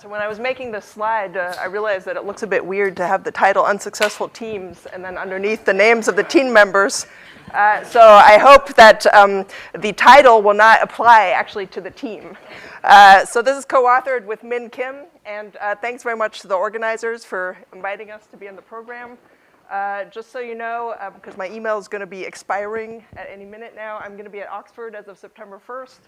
So when I was making this slide, I realized that it looks a bit weird to have the title Unsuccessful Teams and then underneath the names of the team members. So I hope that the title will not apply actually to the team. So this is co-authored with Min Kim, and thanks very much to the organizers for inviting us to be in the program. Just so you know, because my email is going to be expiring at any minute now, I'm going to be at Oxford as of September 1st.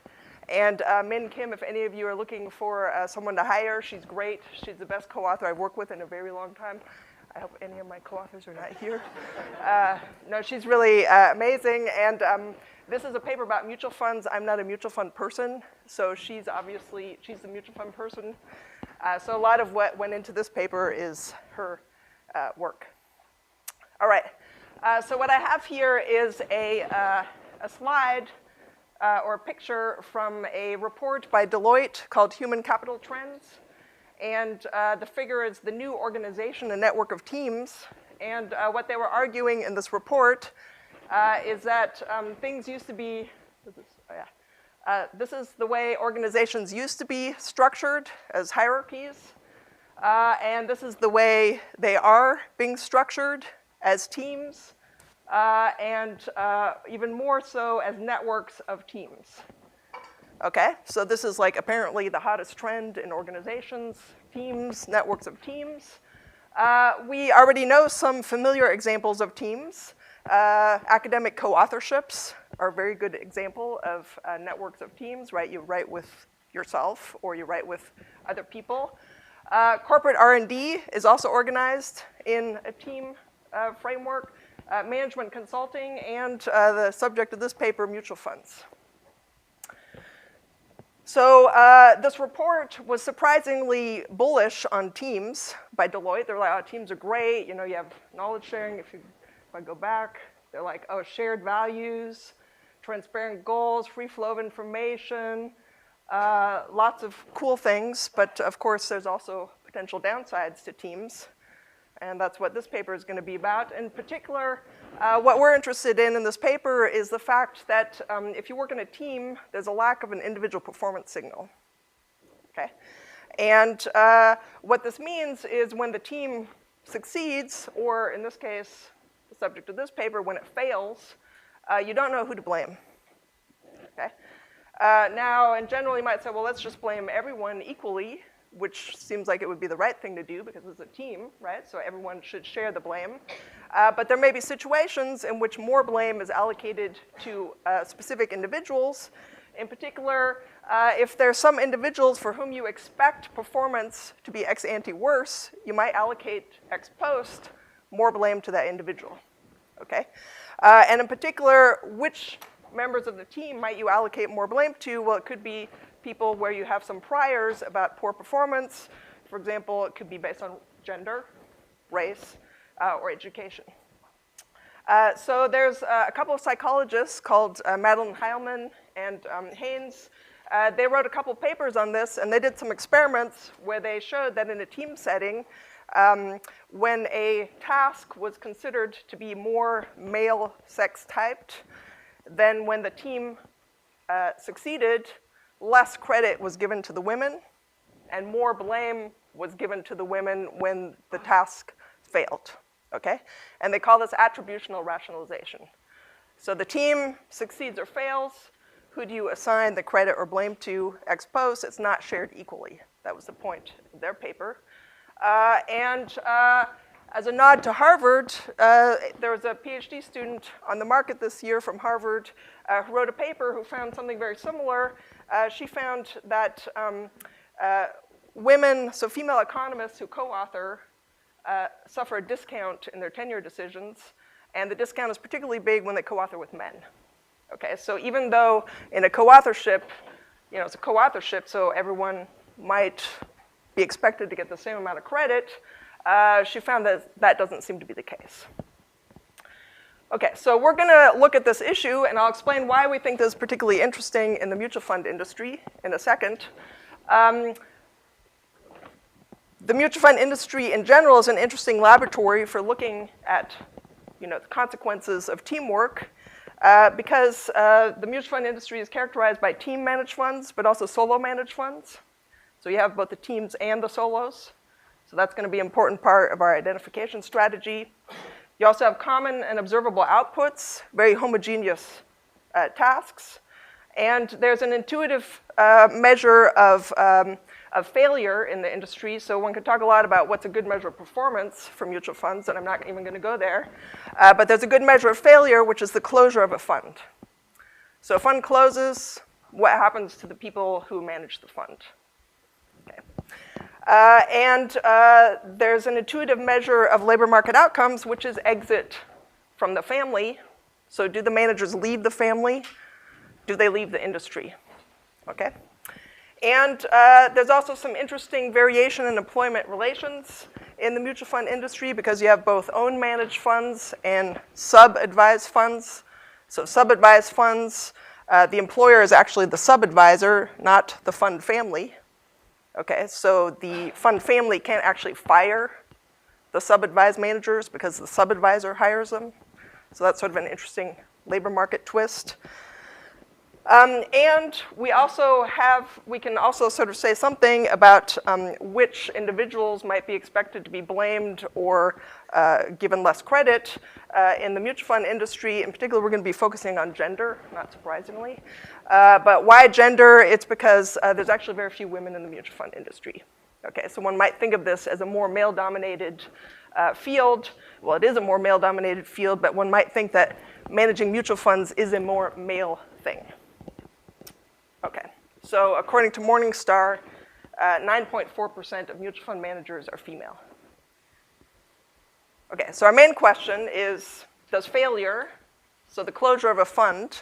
And Min Kim, if any of you are looking for someone to hire, she's great. She's the best co-author I've worked with in a very long time. I hope any of my co-authors are not here. No, she's really amazing. And this is a paper about mutual funds. I'm not a mutual fund person, so she's the mutual fund person. So a lot of what went into this paper is her work. All right. So what I have here is a slide or a picture from a report by Deloitte called Human Capital Trends. And the figure is the new organization, a network of teams. And what they were arguing in this report is that things used to be, this is the way organizations used to be structured as hierarchies. And this is the way they are being structured as teams. And even more so as networks of teams. Okay, so this is like apparently the hottest trend in organizations, teams, networks of teams. We already know some familiar examples of teams. Academic co-authorships are a very good example of networks of teams, right? You write with yourself or you write with other people. Corporate R&D is also organized in a team framework. Management consulting, and the subject of this paper, mutual funds. So this report was surprisingly bullish on teams by Deloitte. They're like, oh, teams are great. You know, you have knowledge sharing. If I go back, they're like, oh, shared values, transparent goals, free flow of information, lots of cool things. But of course, there's also potential downsides to teams. And that's what this paper is going to be about. In particular, what we're interested in this paper is the fact that if you work in a team, there's a lack of an individual performance signal. Okay? And what this means is when the team succeeds, or in this case, the subject of this paper, when it fails, you don't know who to blame. Okay? Now, in general, you might say, well, let's just blame everyone equally, which seems like it would be the right thing to do because it's a team, right? So everyone should share the blame. But there may be situations in which more blame is allocated to specific individuals. In particular, if there's some individuals for whom you expect performance to be ex ante worse, you might allocate ex post more blame to that individual, okay? And in particular, which members of the team might you allocate more blame to? Well, it could be people where you have some priors about poor performance. For example, it could be based on gender, race, or education. So there's a couple of psychologists called Madeline Heilman and Haynes. They wrote a couple papers on this, and they did some experiments where they showed that in a team setting, when a task was considered to be more male sex typed, then when the team succeeded, less credit was given to the women, and more blame was given to the women when the task failed, okay? And they call this attributional rationalization. So the team succeeds or fails. Who do you assign the credit or blame to ex post? It's not shared equally. That was the point of their paper. As a nod to Harvard, there was a PhD student on the market this year from Harvard who wrote a paper who found something very similar. She found that women, so female economists who co-author, suffer a discount in their tenure decisions, and the discount is particularly big when they co-author with men. Okay, so even though in a co-authorship, you know, it's a co-authorship, so everyone might be expected to get the same amount of credit, she found that that doesn't seem to be the case. Okay, so we're going to look at this issue, and I'll explain why we think this is particularly interesting in the mutual fund industry in a second. The mutual fund industry in general is an interesting laboratory for looking at, you know, the consequences of teamwork, because the mutual fund industry is characterized by team-managed funds, but also solo-managed funds. So you have both the teams and the solos. So that's going to be an important part of our identification strategy. You also have common and observable outputs, very homogeneous tasks. And there's an intuitive measure of failure in the industry. So one could talk a lot about what's a good measure of performance for mutual funds, and I'm not even going to go there. But there's a good measure of failure, which is the closure of a fund. So a fund closes, what happens to the people who manage the fund? Okay. There's an intuitive measure of labor market outcomes, which is exit from the family. So do the managers leave the family? Do they leave the industry? Okay. And there's also some interesting variation in employment relations in the mutual fund industry because you have both own managed funds and sub-advised funds. So sub-advised funds, the employer is actually the sub-advisor, not the fund family. Okay, so the fund family can't actually fire the sub-advised managers because the sub-advisor hires them. So that's sort of an interesting labor market twist. And we can also sort of say something about which individuals might be expected to be blamed or given less credit in the mutual fund industry. In particular, we're going to be focusing on gender, not surprisingly. But why gender? It's because there's actually very few women in the mutual fund industry. Okay, so one might think of this as a more male-dominated field. Well, it is a more male-dominated field, but one might think that managing mutual funds is a more male thing. Okay, so according to Morningstar, 9.4% of mutual fund managers are female. Okay, so our main question is, does failure, so the closure of a fund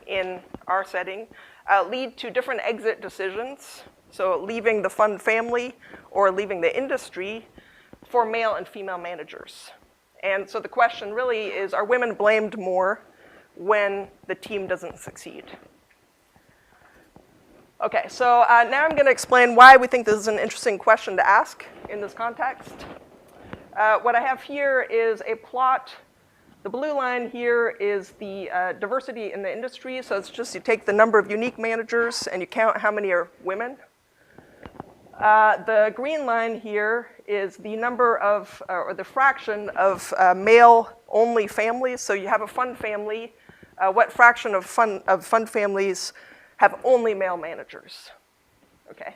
in our setting, lead to different exit decisions, so leaving the fund family or leaving the industry for male and female managers? And so the question really is, are women blamed more when the team doesn't succeed? Okay, so now I'm going to explain why we think this is an interesting question to ask in this context. What I have here is a plot. The blue line here is the diversity in the industry. So it's just you take the number of unique managers and you count how many are women. The green line here is the number of, or the fraction of male-only families. So you have a fund family. What fraction of fund families have only male managers? Okay.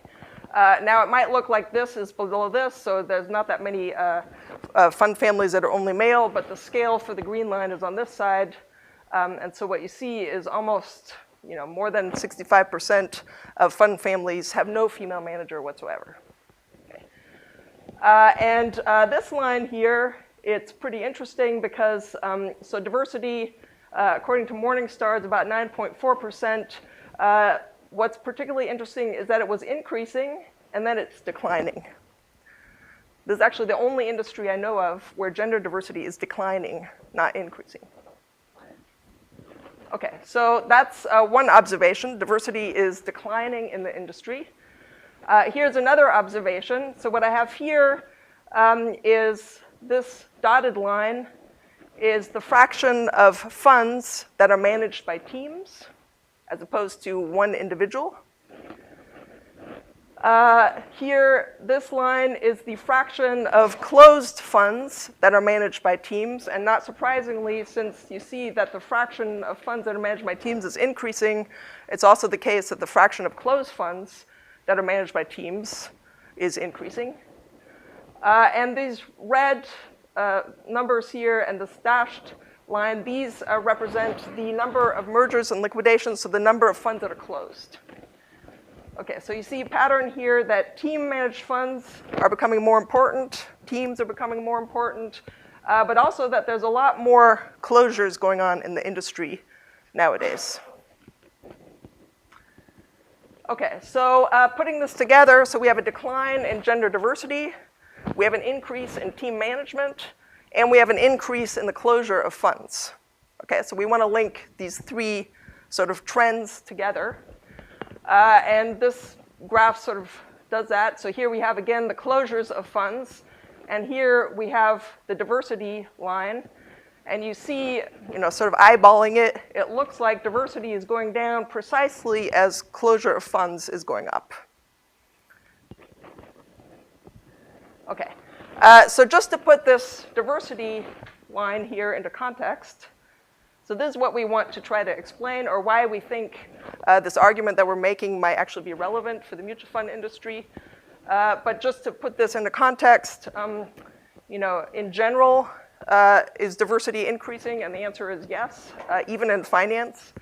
Now it might look like this is below this, so there's not that many fund families that are only male, but the scale for the green line is on this side. And so what you see is almost, more than 65% of fund families have no female manager whatsoever. Okay. This line here, it's pretty interesting because, so diversity, according to Morningstar, is about 9.4%. What's particularly interesting is that it was increasing and then it's declining. This is actually the only industry I know of where gender diversity is declining, not increasing. Okay, so that's one observation. Diversity is declining in the industry. Here's another observation. So what I have here is this dotted line is the fraction of funds that are managed by teams as opposed to one individual. Here, this line is the fraction of closed funds that are managed by teams, and not surprisingly, since you see that the fraction of funds that are managed by teams is increasing, it's also the case that the fraction of closed funds that are managed by teams is increasing. And these red numbers here and the dashed line, these represent the number of mergers and liquidations, so the number of funds that are closed. Okay, so you see a pattern here that team-managed funds are becoming more important, teams are becoming more important, but also that there's a lot more closures going on in the industry nowadays. Okay, so putting this together, so we have a decline in gender diversity, we have an increase in team management, and we have an increase in the closure of funds. Okay, so we want to link these three sort of trends together. And this graph sort of does that. So here we have, again, the closures of funds. And here we have the diversity line. And you see, sort of eyeballing it, it looks like diversity is going down precisely as closure of funds is going up. Okay, so just to put this diversity line here into context, so this is what we want to try to explain, or why we think this argument that we're making might actually be relevant for the mutual fund industry. But just to put this into context, in general, is diversity increasing? And the answer is yes, even in finance.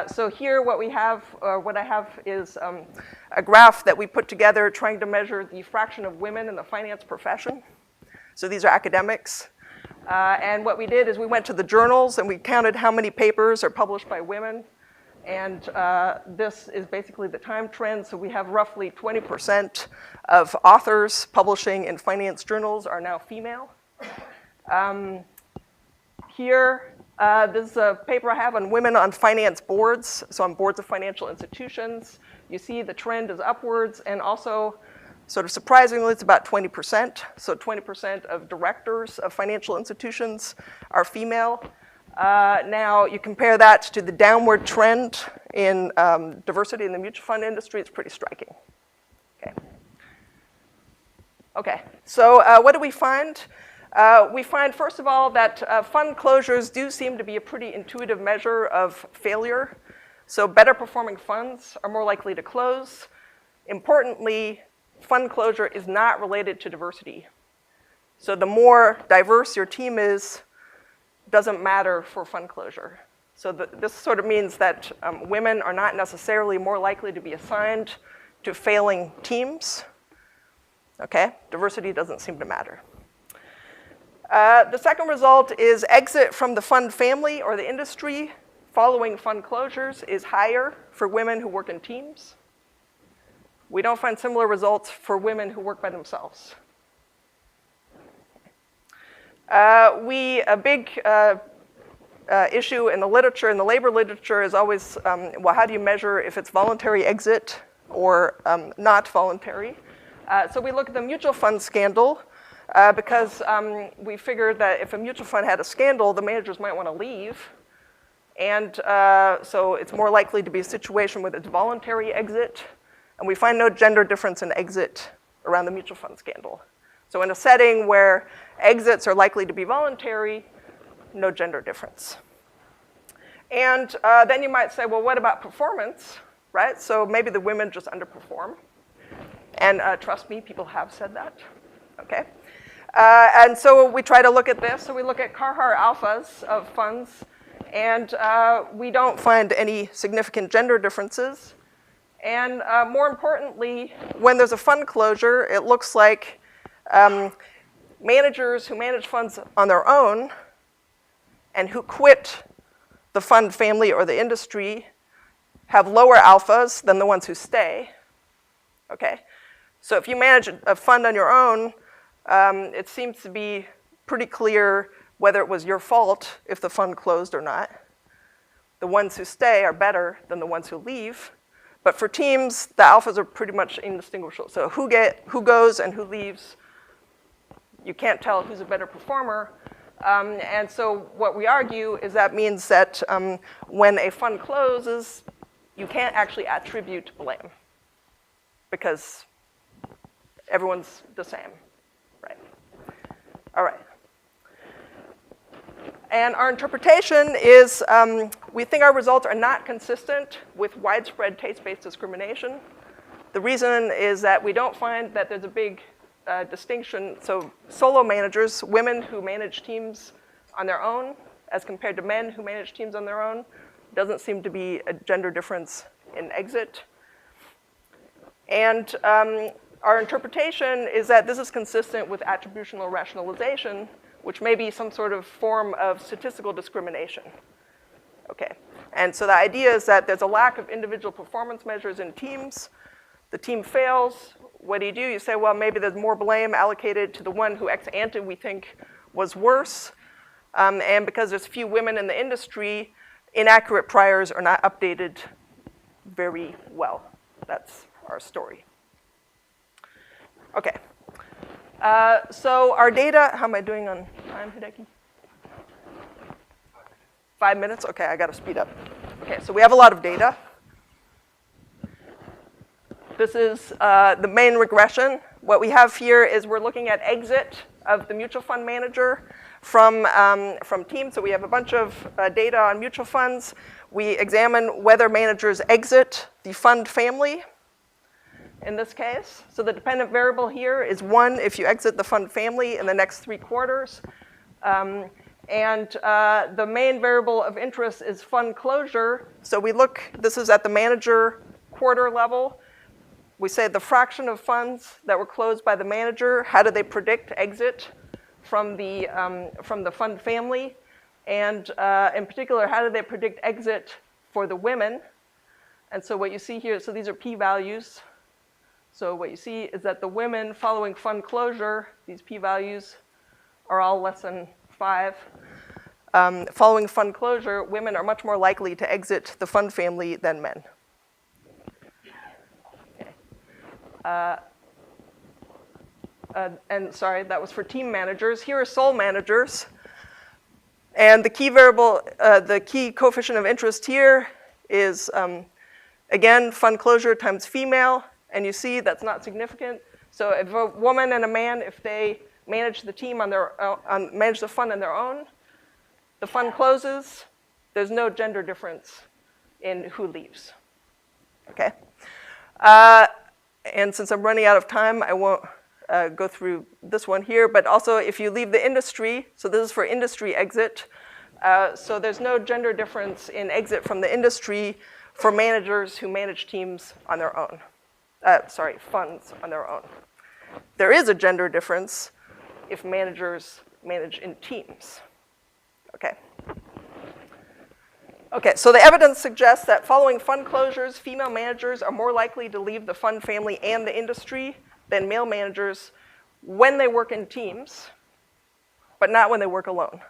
So here what we have, what I have is a graph that we put together trying to measure the fraction of women in the finance profession. So these are academics. And what we did is we went to the journals and we counted how many papers are published by women. And this is basically the time trend. So we have roughly 20% of authors publishing in finance journals are now female. Here, this is a paper I have on women on finance boards, so on boards of financial institutions. You see the trend is upwards, and also, sort of surprisingly, it's about 20%. So 20% of directors of financial institutions are female. Now, you compare that to the downward trend in diversity in the mutual fund industry, it's pretty striking. Okay, so what do we find? We find, first of all, that fund closures do seem to be a pretty intuitive measure of failure. So better performing funds are more likely to close. Importantly, fund closure is not related to diversity. So the more diverse your team is, doesn't matter for fund closure. So this sort of means that women are not necessarily more likely to be assigned to failing teams. Okay, diversity doesn't seem to matter. The second result is exit from the fund family or the industry following fund closures is higher for women who work in teams. We don't find similar results for women who work by themselves. A big issue in the literature, in the labor literature, is always, well, how do you measure if it's voluntary exit or not voluntary? So we look at the mutual fund scandal because we figured that if a mutual fund had a scandal, the managers might want to leave. And so it's more likely to be a situation with its voluntary exit. And we find no gender difference in exit around the mutual fund scandal. So in a setting where exits are likely to be voluntary, no gender difference. And then you might say, well, what about performance, right? So maybe the women just underperform. And trust me, people have said that, okay? And so we try to look at this. So we look at Carhart alphas of funds, and we don't find any significant gender differences. And more importantly, when there's a fund closure, it looks like managers who manage funds on their own and who quit the fund family or the industry have lower alphas than the ones who stay, okay? So if you manage a fund on your own, it seems to be pretty clear whether it was your fault if the fund closed or not. The ones who stay are better than the ones who leave. But for teams, the alphas are pretty much indistinguishable. So who goes and who leaves, you can't tell who's a better performer. And so what we argue is that means that when a fund closes, you can't actually attribute blame because everyone's the same, right? All right. And our interpretation is we think our results are not consistent with widespread taste-based discrimination. The reason is that we don't find that there's a big distinction. So solo managers, women who manage teams on their own as compared to men who manage teams on their own, doesn't seem to be a gender difference in exit. And our interpretation is that this is consistent with attributional rationalization, which may be some sort of form of statistical discrimination. Okay, and so the idea is that there's a lack of individual performance measures in teams. The team fails. What do? You say, well, maybe there's more blame allocated to the one who ex ante we think was worse. And because there's few women in the industry, inaccurate priors are not updated very well. That's our story. Okay. So our data, how am I doing on time, Hideki? 5 minutes? Okay, I gotta speed up. Okay, so we have a lot of data. This is the main regression what we have here is we're looking at exit of the mutual fund manager from teams. So we have a bunch of data on mutual funds. We examine whether managers exit the fund family in this case. So the dependent variable here is 1 if you exit the fund family in the next 3 quarters. And the main variable of interest is fund closure. So we look, this is at the manager quarter level. We say the fraction of funds that were closed by the manager, how do they predict exit from the fund family? And in particular, how do they predict exit for the women? And so what you see here, so these are p-values. So what you see is that the women following fund closure, these p-values are all less than 5. Following fund closure, women are much more likely to exit the fund family than men. And sorry, that was for team managers. Here are sole managers. And the key variable, the key coefficient of interest here is, again, fund closure times female. And you see that's not significant. So if a woman and a man, if they manage the team on their manage the fund on their own, the fund closes, there's no gender difference in who leaves. Okay? And since I'm running out of time, I won't go through this one here. But also, if you leave the industry, so this is for industry exit, so there's no gender difference in exit from the industry for managers who manage teams on their own. Funds on their own. There is a gender difference if managers manage in teams. Okay. Okay, so the evidence suggests that following fund closures, female managers are more likely to leave the fund family and the industry than male managers when they work in teams, but not when they work alone.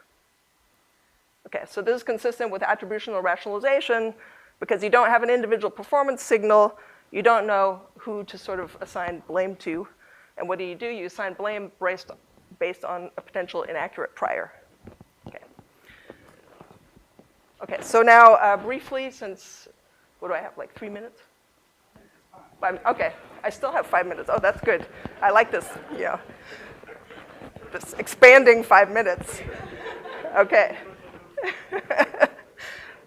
Okay, so this is consistent with attributional rationalization because you don't have an individual performance signal, you don't know who to sort of assign blame to, and what do? You assign blame based on a potential inaccurate prior. Okay, so now briefly, since, what do I have, like 3 minutes? Okay, I still have 5 minutes. Oh, that's good. I like this, this expanding 5 minutes. Okay.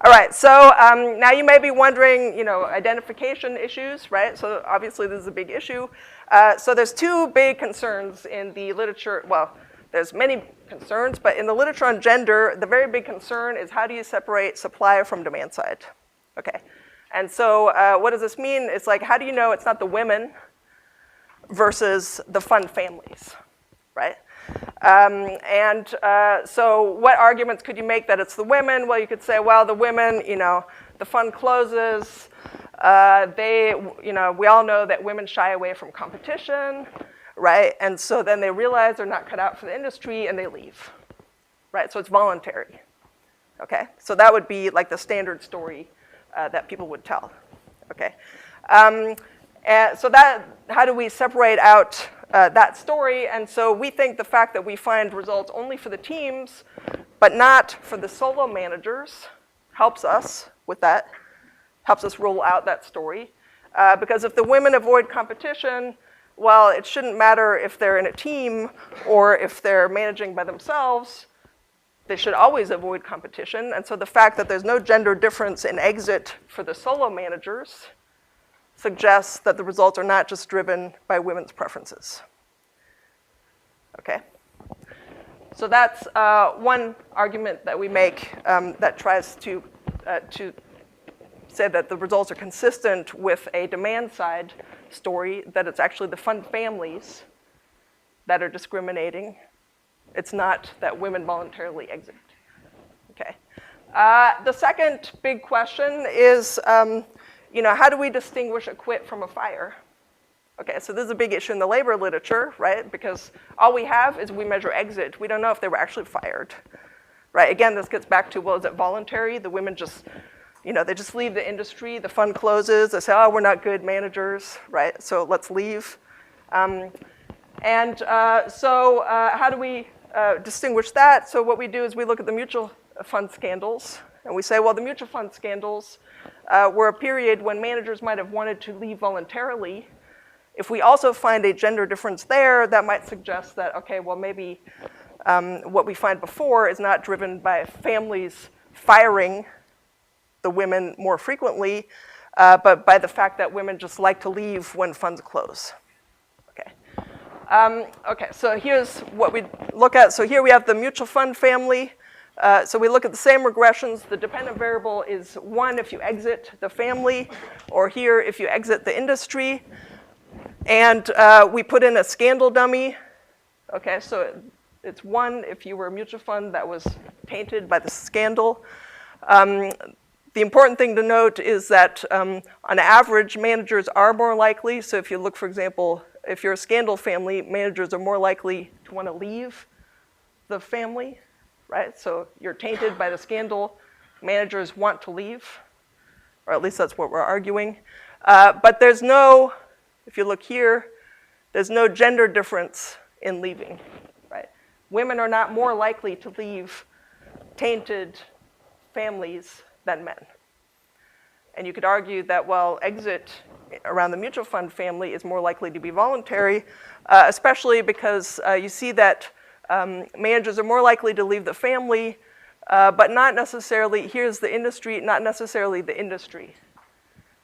All right, so now you may be wondering, identification issues, right? So obviously this is a big issue. So there's 2 big concerns in the literature. Well, there's many concerns, but in the literature on gender, the very big concern is how do you separate supply from demand side? Okay, and so what does this mean? It's like, how do you know it's not the women versus the fund families, right? So what arguments could you make that it's the women? Well, you could say, well, the women, the fund closes. We all know that women shy away from competition, right? And so then they realize they're not cut out for the industry and they leave, right? So it's voluntary, okay? So that would be like the standard story that people would tell, okay? And so how do we separate out that story? And so we think the fact that we find results only for the teams, but not for the solo managers, helps us with that, helps us roll out that story. Because if the women avoid competition, well, it shouldn't matter if they're in a team or if they're managing by themselves. They should always avoid competition. And so the fact that there's no gender difference in exit for the solo managers suggests that the results are not just driven by women's preferences. Okay? So that's one argument that we make that tries to say that the results are consistent with a demand side story, that it's actually the fund families that are discriminating. It's not that women voluntarily exit. Okay. The second big question is, how do we distinguish a quit from a fire? Okay, so this is a big issue in the labor literature, right? Because all we have is we measure exit. We don't know if they were actually fired, right? Again, this gets back to, well, is it voluntary? The women just, they just leave the industry. The fund closes. They say, oh, we're not good managers, right? So let's leave. So how do we distinguish that? So what we do is we look at the mutual fund scandals, and we say, well, the mutual fund scandals were a period when managers might have wanted to leave voluntarily, If we also find a gender difference there, that might suggest that, okay, well maybe what we find before is not driven by families firing the women more frequently, but by the fact that women just like to leave when funds close. Okay, so here's what we look at. So here we have the mutual fund family. So we look at the same regressions. The dependent variable is 1 if you exit the family, or here if you exit the industry. And we put in a scandal dummy. Okay, so it's 1 if you were a mutual fund that was tainted by the scandal. The important thing to note is that on average, managers are more likely. So if you look, for example, if you're a scandal family, managers are more likely to want to leave the family, right? So you're tainted by the scandal, managers want to leave, or at least that's what we're arguing. But there's no, if you look here, there's no gender difference in leaving, right? Women are not more likely to leave tainted families than men. And you could argue that, well, exit around the mutual fund family is more likely to be voluntary, especially because you see that managers are more likely to leave the family, but not necessarily, here's the industry, not necessarily the industry,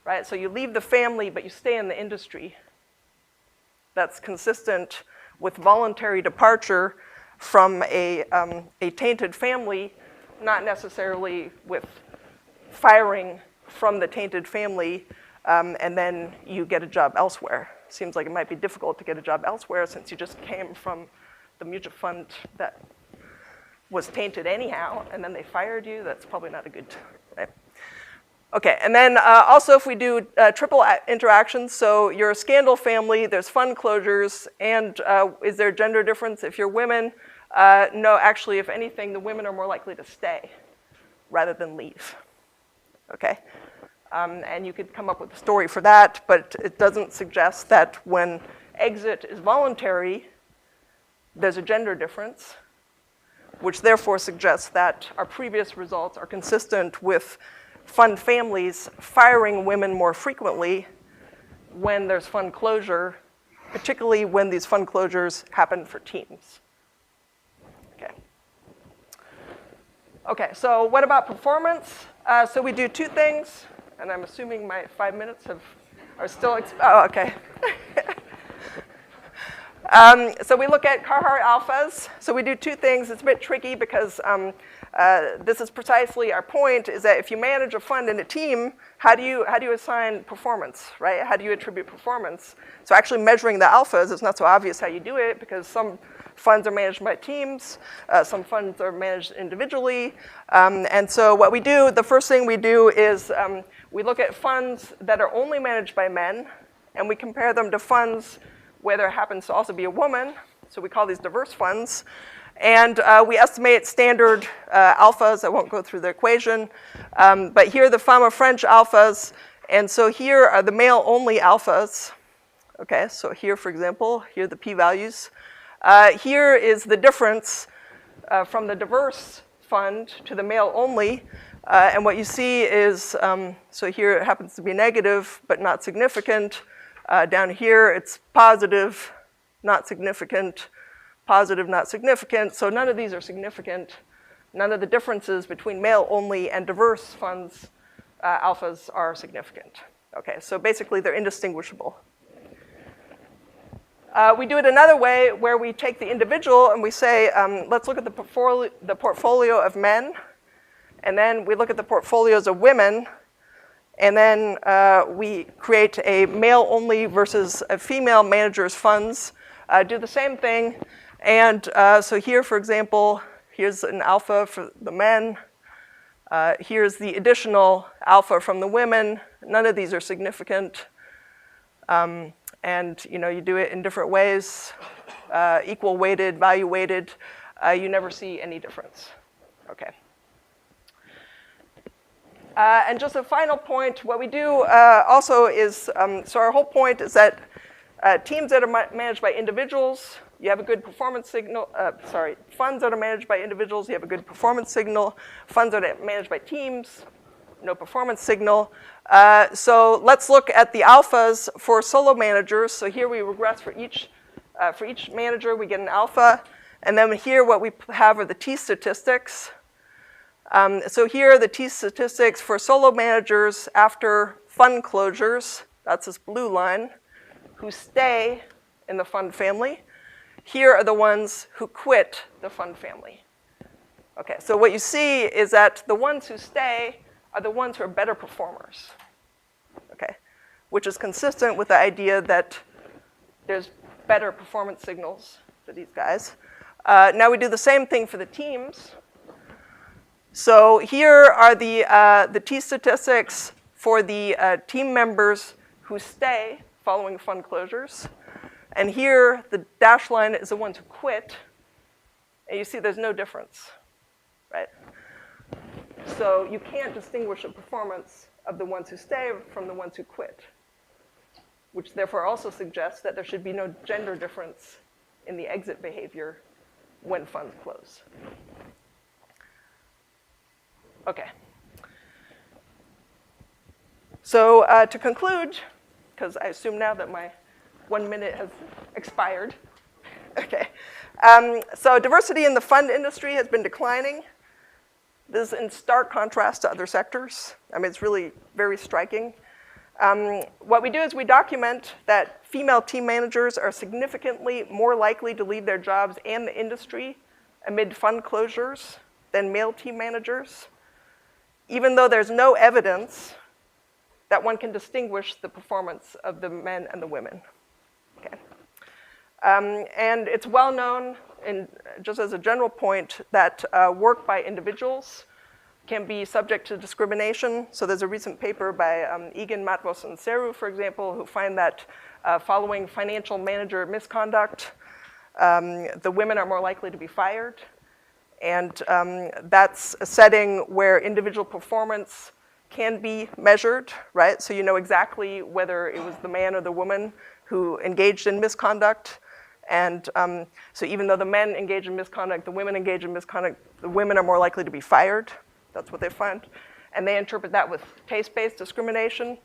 right? So you leave the family, but you stay in the industry. That's consistent with voluntary departure from a tainted family, not necessarily with firing from the tainted family, and then you get a job elsewhere. Seems like it might be difficult to get a job elsewhere since you just came from the mutual fund that was tainted anyhow, and then they fired you. That's probably not a good, right? Okay, and then also if we do triple interactions, so you're a scandal family, there's fund closures, and is there a gender difference? If you're women, no, actually, if anything, the women are more likely to stay rather than leave. Okay, and you could come up with a story for that, but it doesn't suggest that when exit is voluntary, there's a gender difference, which therefore suggests that our previous results are consistent with fund families firing women more frequently when there's fund closure, particularly when these fund closures happen for teams. Okay, so what about performance? So we do 2 things, and I'm assuming my 5 minutes are still, oh, okay. So we look at Carhart alphas. So we do 2 things. It's a bit tricky because this is precisely our point, is that if you manage a fund in a team, how do you assign performance, right? How do you attribute performance? So actually measuring the alphas is not so obvious how you do it, because some funds are managed by teams, some funds are managed individually. And so what we do, the first thing we do is we look at funds that are only managed by men, and we compare them to funds where there happens to also be a woman. So we call these diverse funds. And we estimate standard alphas. I won't go through the equation. But here are the Fama-French alphas. And so here are the male-only alphas. Okay, so here, for example, here are the p-values. Here is the difference from the diverse fund to the male only. And what you see is, so here it happens to be negative, but not significant. Down here it's positive, not significant, positive, not significant. So none of these are significant. None of the differences between male only and diverse funds alphas are significant. Okay, so basically they're indistinguishable. We do it another way where we take the individual and we say, let's look at the portfolio of men, and then we look at the portfolios of women, and then we create a male-only versus a female manager's funds, do the same thing. And so here, for example, here's an alpha for the men. Here's the additional alpha from the women. None of these are significant. And you do it in different ways, equal weighted, value weighted. You never see any difference. Okay. And just a final point, what we do also is, so our whole point is that teams that are managed by individuals, you have a good performance signal, funds that are managed by individuals, you have a good performance signal. Funds that are managed by teams, no performance signal. So let's look at the alphas for solo managers. So here we regress for each manager, we get an alpha. And then here what we have are the t-statistics. So here are the t-statistics for solo managers after fund closures. That's this blue line, who stay in the fund family. Here are the ones who quit the fund family. Okay, so what you see is that the ones who stay are the ones who are better performers, okay, which is consistent with the idea that there's better performance signals for these guys. Now we do the same thing for the teams. So here are the t-statistics for the team members who stay following fund closures. And here, the dashed line is the ones who quit. And you see there's no difference, right? So you can't distinguish the performance of the ones who stay from the ones who quit, which therefore also suggests that there should be no gender difference in the exit behavior when funds close. Okay. So to conclude, because I assume now that my 1 minute has expired. Okay. So diversity in the fund industry has been declining. This is in stark contrast to other sectors. I mean, it's really very striking. What we do is we document that female team managers are significantly more likely to leave their jobs and the industry amid fund closures than male team managers, even though there's no evidence that one can distinguish the performance of the men and the women. Okay. And it's well known, just as a general point, that work by individuals can be subject to discrimination. So there's a recent paper by Egan, Matvos, and Seru, for example, who find that following financial manager misconduct, the women are more likely to be fired. And that's a setting where individual performance can be measured, right? So you know exactly whether it was the man or the woman who engaged in misconduct. And so even though the men engage in misconduct, the women engage in misconduct, the women are more likely to be fired. That's what they find. And they interpret that with taste-based discrimination.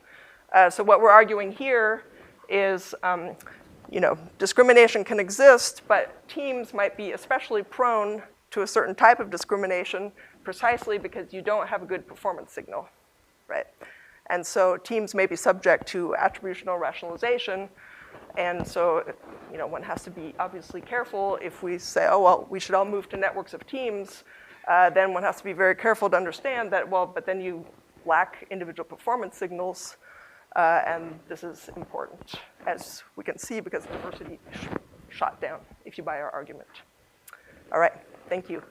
So what we're arguing here is, discrimination can exist, but teams might be especially prone to a certain type of discrimination precisely because you don't have a good performance signal, right? And so teams may be subject to attributional rationalization. And so, one has to be obviously careful if we say, oh, well, we should all move to networks of teams, then one has to be very careful to understand that, well, but then you lack individual performance signals, and this is important, as we can see, because diversity shot down if you buy our argument. All right, thank you.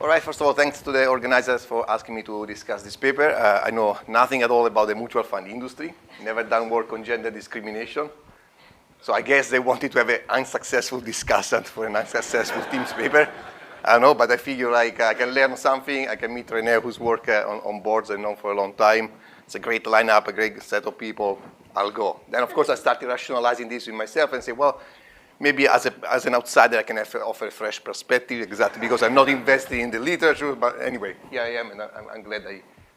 All right, first of all, thanks to the organizers for asking me to discuss this paper. I know nothing at all about the mutual fund industry, never done work on gender discrimination. So I guess they wanted to have an unsuccessful discussion for an unsuccessful Teams paper. I don't know, but I figure like I can learn something. I can meet René, who's worked on boards and known for a long time. It's a great lineup, a great set of people. I'll go. Then, of course, I started rationalizing this with myself and say, well, maybe as an outsider, I can offer a fresh perspective, exactly because I'm not invested in the literature. But anyway, here I am, and I'm glad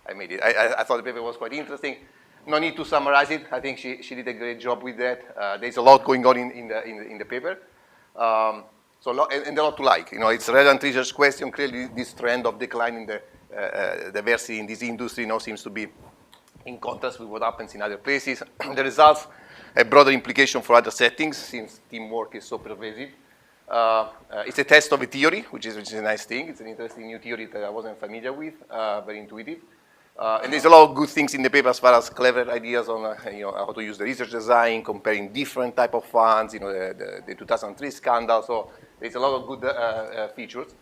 I made it. I thought the paper was quite interesting. No need to summarize it. I think she did a great job with that. There's a lot going on in the paper. So and a lot to like. It's a relevant research question. Clearly, this trend of declining the diversity in this industry now seems to be in contrast with what happens in other places. The results have broader implication for other settings since teamwork is so pervasive. It's a test of a theory, which is a nice thing. It's an interesting new theory that I wasn't familiar with, very intuitive. And there's a lot of good things in the paper as far as clever ideas on how to use the research design, comparing different type of funds, the 2003 scandal. So there's a lot of good features.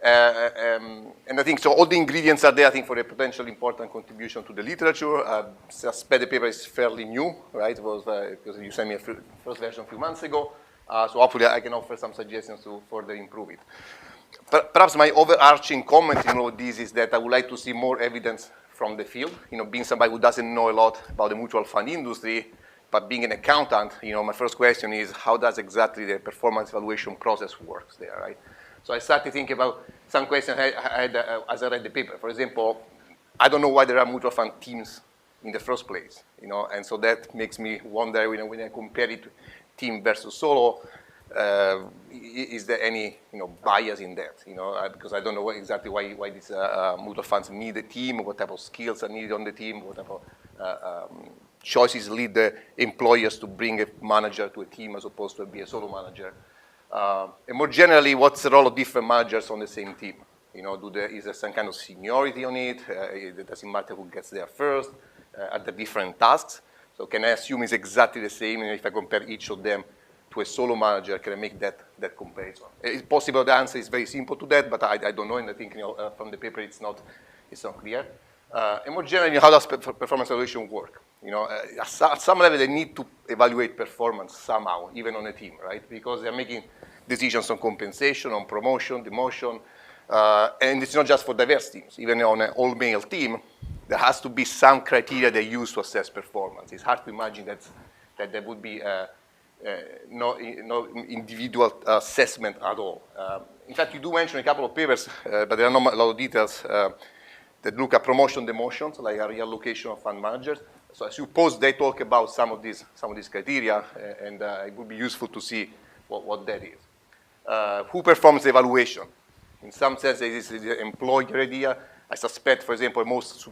And I think so all the ingredients are there, I think, for a potential important contribution to the literature. I suspect the paper is fairly new, right? It was because you sent me a first version a few months ago. So hopefully I can offer some suggestions to further improve it. Perhaps my overarching comment in all of this is that I would like to see more evidence from the field. Being somebody who doesn't know a lot about the mutual fund industry, but being an accountant, my first question is how does exactly the performance evaluation process works there, right? So I started thinking about some questions I had as I read the paper. For example, I don't know why there are mutual fund teams in the first place, and so that makes me wonder when I compare it to team versus solo, is there any bias in that? Because I don't know exactly why these mutual funds need a team, what type of skills are needed on the team, what type of choices lead the employers to bring a manager to a team as opposed to be a solo manager. And more generally, what's the role of different managers on the same team? Is there some kind of seniority on it? It doesn't matter who gets there first. Are there different tasks? So can I assume it's exactly the same? And if I compare each of them to a solo manager, can I make that comparison? It's possible the answer is very simple to that, but I don't know, and I think from the paper it's not clear. And more generally, how does performance evaluation work? At some level, they need to evaluate performance somehow, even on a team, right? Because they're making decisions on compensation, on promotion, demotion, and it's not just for diverse teams. Even on an all-male team, there has to be some criteria they use to assess performance. It's hard to imagine that there would be no individual assessment at all. In fact, you do mention a couple of papers, but there are not a lot of details that look at promotion demotions, like a reallocation of fund managers. So I suppose they talk about some of these criteria, and it would be useful to see what that is. Who performs the evaluation? In some sense, this is the employer idea. I suspect, for example, most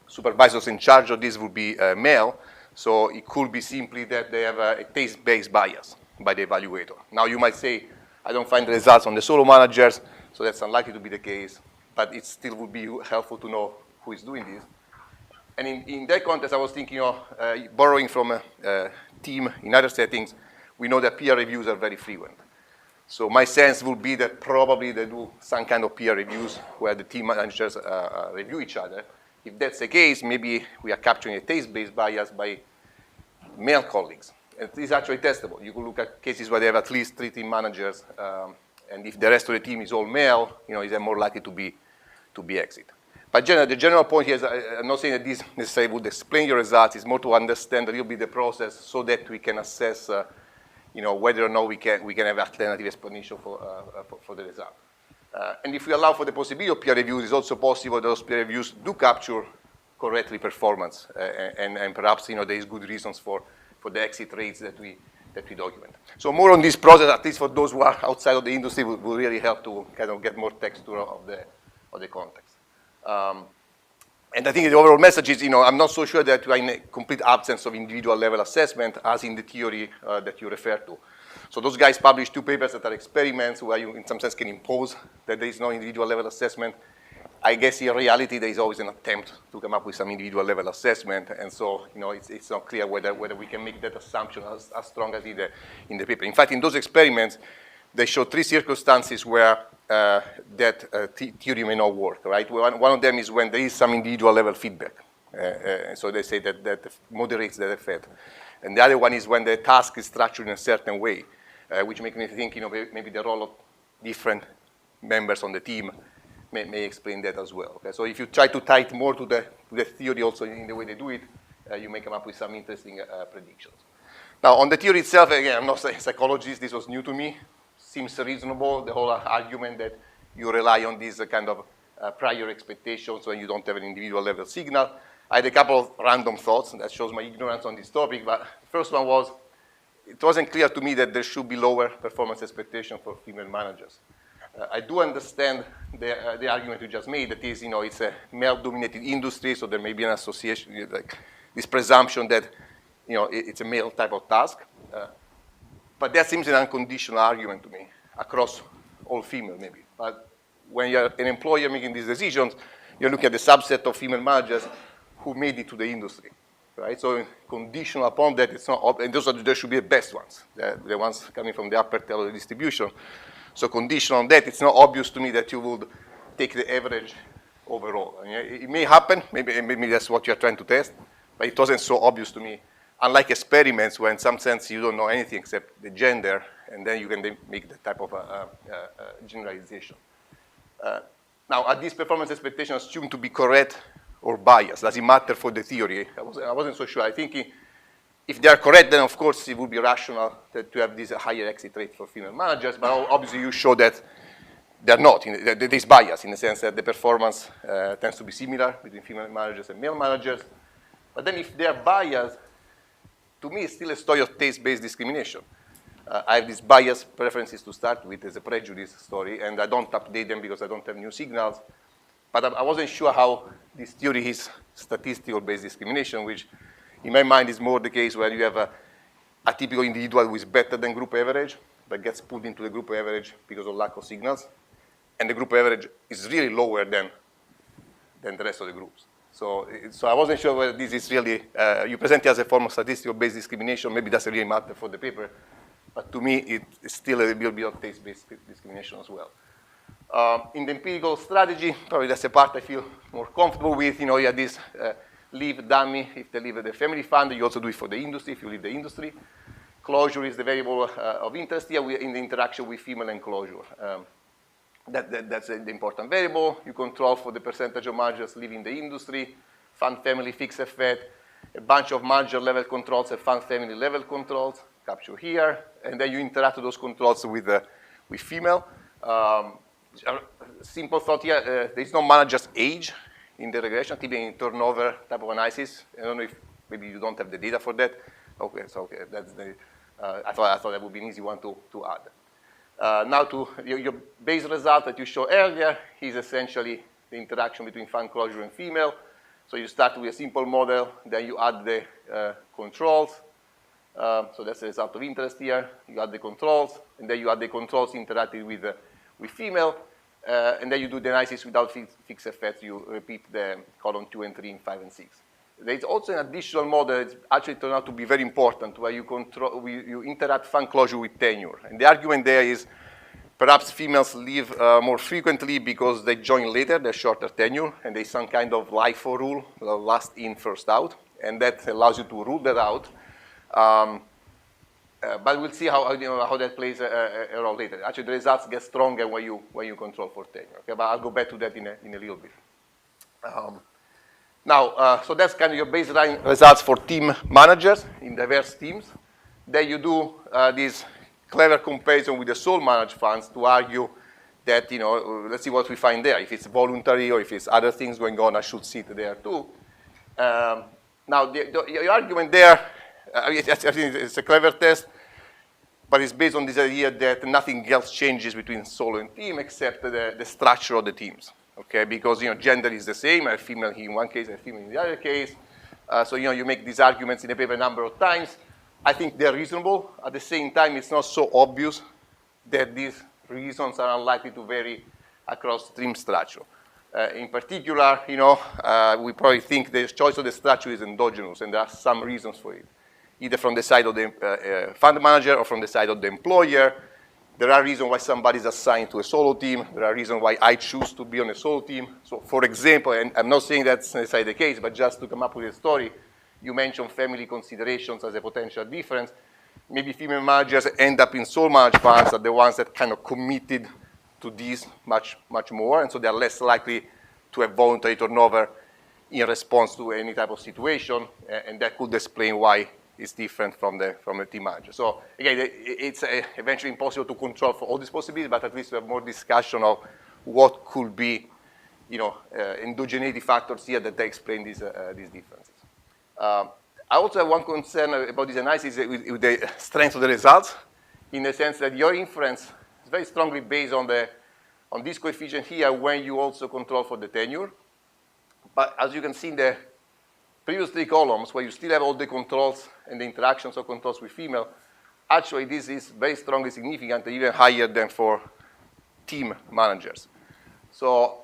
supervisors in charge of this would be male, so it could be simply that they have a taste-based bias by the evaluator. Now, you might say, I don't find the results on the solo managers, so that's unlikely to be the case, but it still would be helpful to know who is doing this. And in that context, I was thinking of borrowing from a team in other settings. We know that peer reviews are very frequent. So my sense would be that probably they do some kind of peer reviews where the team managers review each other. If that's the case, maybe we are capturing a taste-based bias by male colleagues. And this is actually testable. You could look at cases where they have at least 3 team managers, and if the rest of the team is all male, is they more likely to be exit. But the general point here is I'm not saying that this necessarily would explain your results. It's more to understand a little bit the process so that we can assess whether or not we can have alternative explanation for the result. And if we allow for the possibility of peer reviews, it's also possible that those peer reviews do capture correctly performance, and perhaps there is good reasons for the exit rates that we document. So more on this process, at least for those who are outside of the industry, will really help to kind of get more texture of the context. And I think the overall message is, I'm not so sure that we are in a complete absence of individual level assessment as in the theory that you refer to. So those guys published 2 papers that are experiments where you, in some sense, can impose that there is no individual level assessment. I guess in reality, there is always an attempt to come up with some individual level assessment. And so, it's not clear whether we can make that assumption as strong as in the paper. In fact, in those experiments, they show 3 circumstances where that theory may not work, right? One of them is when there is some individual level feedback. So they say that moderates that effect. And the other one is when the task is structured in a certain way, which makes me think, maybe the role of different members on the team may explain that as well. Okay? So if you try to tie it more to the theory also in the way they do it, you may come up with some interesting predictions. Now, on the theory itself, again, I'm not a psychologist. This was new to me. Seems reasonable, the whole argument that you rely on these kind of prior expectations when you don't have an individual level signal. I had a couple of random thoughts, and that shows my ignorance on this topic, but the first one was, it wasn't clear to me that there should be lower performance expectation for female managers. I do understand the argument you just made, that is, it's a male-dominated industry, so there may be an association, like this presumption that, it's a male type of task. But that seems an unconditional argument to me, across all female maybe. But when you're an employer making these decisions, you're looking at the subset of female managers who made it to the industry, right? So conditional upon that, it's not, and there should be the best ones, the ones coming from the upper tail of the distribution. So conditional on that, it's not obvious to me that you would take the average overall. I mean, it may happen, maybe that's what you're trying to test, but it wasn't so obvious to me. Unlike experiments where in some sense you don't know anything except the gender, and then you can make that type of generalization. Now, are these performance expectations assumed to be correct or biased? Does it matter for the theory? I wasn't so sure. I think if they are correct, then of course it would be rational to have this higher exit rate for female managers, but obviously you show that they're not. There is bias in the sense that the performance tends to be similar between female managers and male managers. But then if they are biased, to me, it's still a story of taste-based discrimination. I have these biased preferences to start with as a prejudice story, and I don't update them because I don't have new signals. But I wasn't sure how this theory is statistical-based discrimination, which in my mind is more the case where you have a typical individual who is better than group average, but gets put into the group average because of lack of signals. And the group average is really lower than the rest of the groups. So I wasn't sure whether this is really, you present it as a form of statistical-based discrimination. Maybe it doesn't really matter for the paper. But to me, it's still a little bit of taste-based discrimination as well. In the empirical strategy, probably that's the part I feel more comfortable with. You have this leave dummy. If they leave the family fund, you also do it for the industry if you leave the industry. Closure is the variable of interest here in the interaction with female and closure. That's the important variable. You control for the percentage of managers leaving the industry, fund family fixed effect, a bunch of manager level controls and fund family level controls, capture here, and then you interact with those controls with female. Simple thought here, there is no manager's age in the regression, typically in turnover type of analysis. I don't know if maybe you don't have the data for that. Okay, so okay, that's the, I thought that would be an easy one to add. Now to your base result that you showed earlier is essentially the interaction between fund closure and female. So you start with a simple model, then you add the controls. So that's the result of interest here. You add the controls, and then you add the controls interacting with female, and then you do the analysis without fixed effects. You repeat the column 2 and 3 in 5 and 6. There's also an additional model that's actually turned out to be very important, where you interact fund closure with tenure. And the argument there is perhaps females leave more frequently because they join later, they're shorter tenure, and there's some kind of LIFO rule, last in, first out, and that allows you to rule that out. But we'll see how that plays a role later. Actually, the results get stronger when you control for tenure. Okay, but I'll go back to that in a little bit. Now, so that's kind of your baseline results for team managers in diverse teams. Then you do this clever comparison with the sole managed funds to argue that, let's see what we find there. If it's voluntary or if it's other things going on, I should sit there too. Now, your argument there, I think it's a clever test, but it's based on this idea that nothing else changes between solo and team except the structure of the teams. Okay, because gender is the same, a female in one case, a female in the other case. So you make these arguments in the paper a number of times. I think they're reasonable. At the same time, it's not so obvious that these reasons are unlikely to vary across team structure. In particular, we probably think the choice of the structure is endogenous, and there are some reasons for it, either from the side of the fund manager or from the side of the employer. There are reasons why somebody is assigned to a solo team. There are reasons why I choose to be on a solo team. So, for example, and I'm not saying that's necessarily the case, but just to come up with a story, you mentioned family considerations as a potential difference. Maybe female managers end up in sole managed funds are the ones that kind of committed to these much more, and so they're less likely to have voluntary turnover in response to any type of situation, and that could explain why it's different from the team manager. So again, it's eventually impossible to control for all these possibilities, but at least we have more discussion of what could be, endogeneity factors here that explain these differences. I also have one concern about this analysis with the strength of the results, in the sense that your inference is very strongly based on this coefficient here when you also control for the tenure. But as you can see in the previous 3 columns, where you still have all the controls and the interactions of controls with female, actually this is very strongly significant, even higher than for team managers. So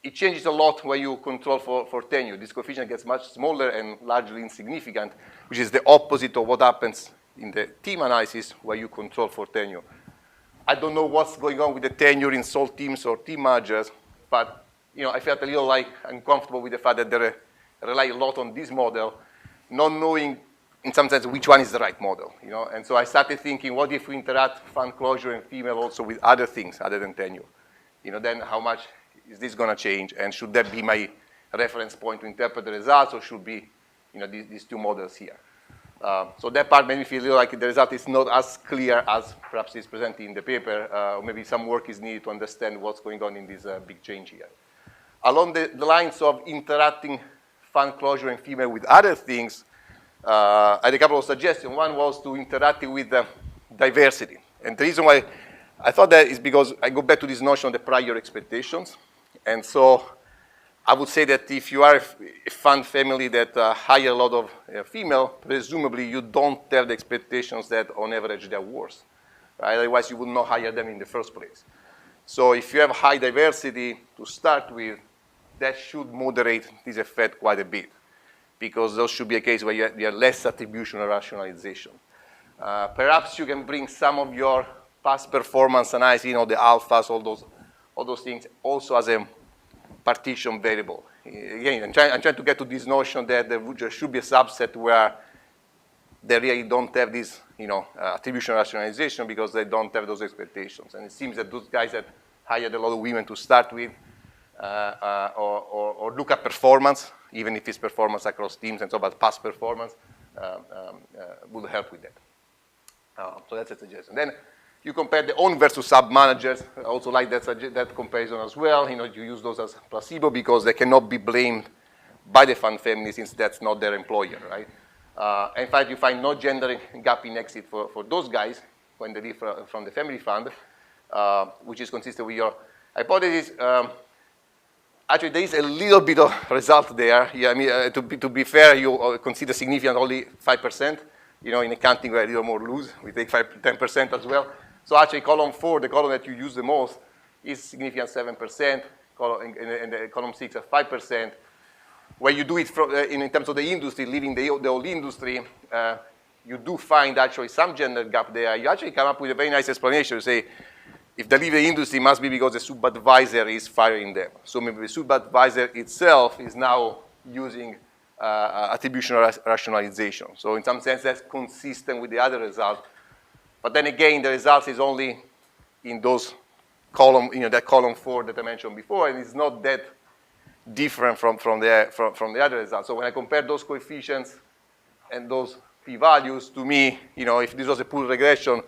it changes a lot when you control for tenure. This coefficient gets much smaller and largely insignificant, which is the opposite of what happens in the team analysis where you control for tenure. I don't know what's going on with the tenure in sole teams or team managers, but I felt a little uncomfortable with the fact that they rely a lot on this model, not knowing in some sense which one is the right model. And so I started thinking, what if we interact fund closure and female also with other things other than tenure? Then how much is this going to change? And should that be my reference point to interpret the results, or should be these 2 models here? So that part made me feel like the result is not as clear as perhaps is presented in the paper, or maybe some work is needed to understand what's going on in this big change here. Along the lines of interacting fund closure and female with other things, I had a couple of suggestions. One was to interact with diversity. And the reason why I thought that is because I go back to this notion of the prior expectations. And so I would say that if you are a fund family that hire a lot of female, presumably you don't have the expectations that on average they're worse. Right? Otherwise, you would not hire them in the first place. So if you have high diversity to start with, that should moderate this effect quite a bit, because those should be a case where you have less attribution or rationalization. Perhaps you can bring some of your past performance analysis, the alphas, all those things, also as a partition variable. Again, I'm trying to get to this notion that there should be a subset where they really don't have this, attribution rationalization because they don't have those expectations. And it seems that those guys that hired a lot of women to start with, or look at performance, even if it's performance across teams and so, but past performance would help with that. So that's a suggestion. Then you compare the own versus sub managers. I also like that comparison as well. You use those as placebo because they cannot be blamed by the fund family since that's not their employer, right? In fact, you find no gender gap in exit for those guys when they leave from the family fund, which is consistent with your hypothesis. Actually, there is a little bit of result there. Yeah, I mean, to be fair, you consider significant only 5%. In accounting, we're a little more loose. We take 10% as well. So actually, column 4, the column that you use the most, is significant 7%, and column 6 at 5%. Where you do it in terms of the industry, leaving the old industry, you do find actually some gender gap there. You actually come up with a very nice explanation. You say, if they leave the industry, it must be because the sub-advisor is firing them. So maybe the sub-advisor itself is now using attribution rationalization. So in some sense, that's consistent with the other result. But then again, the result is only in those column, that column 4 that I mentioned before, and it's not that different from the other result. So when I compare those coefficients and those p-values, to me, if this was a pool regression,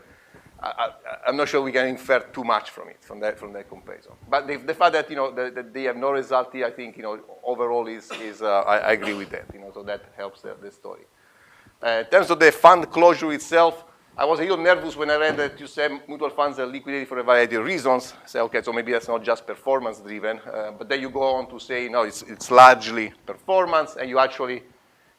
I'm not sure we can infer too much from it, from that comparison. But the fact that that they have no result here, I think overall is I agree with that. So that helps the story. In terms of the fund closure itself, I was a little nervous when I read that you said mutual funds are liquidated for a variety of reasons. Say, okay, so maybe that's not just performance driven, but then you go on to say no, it's largely performance, and you actually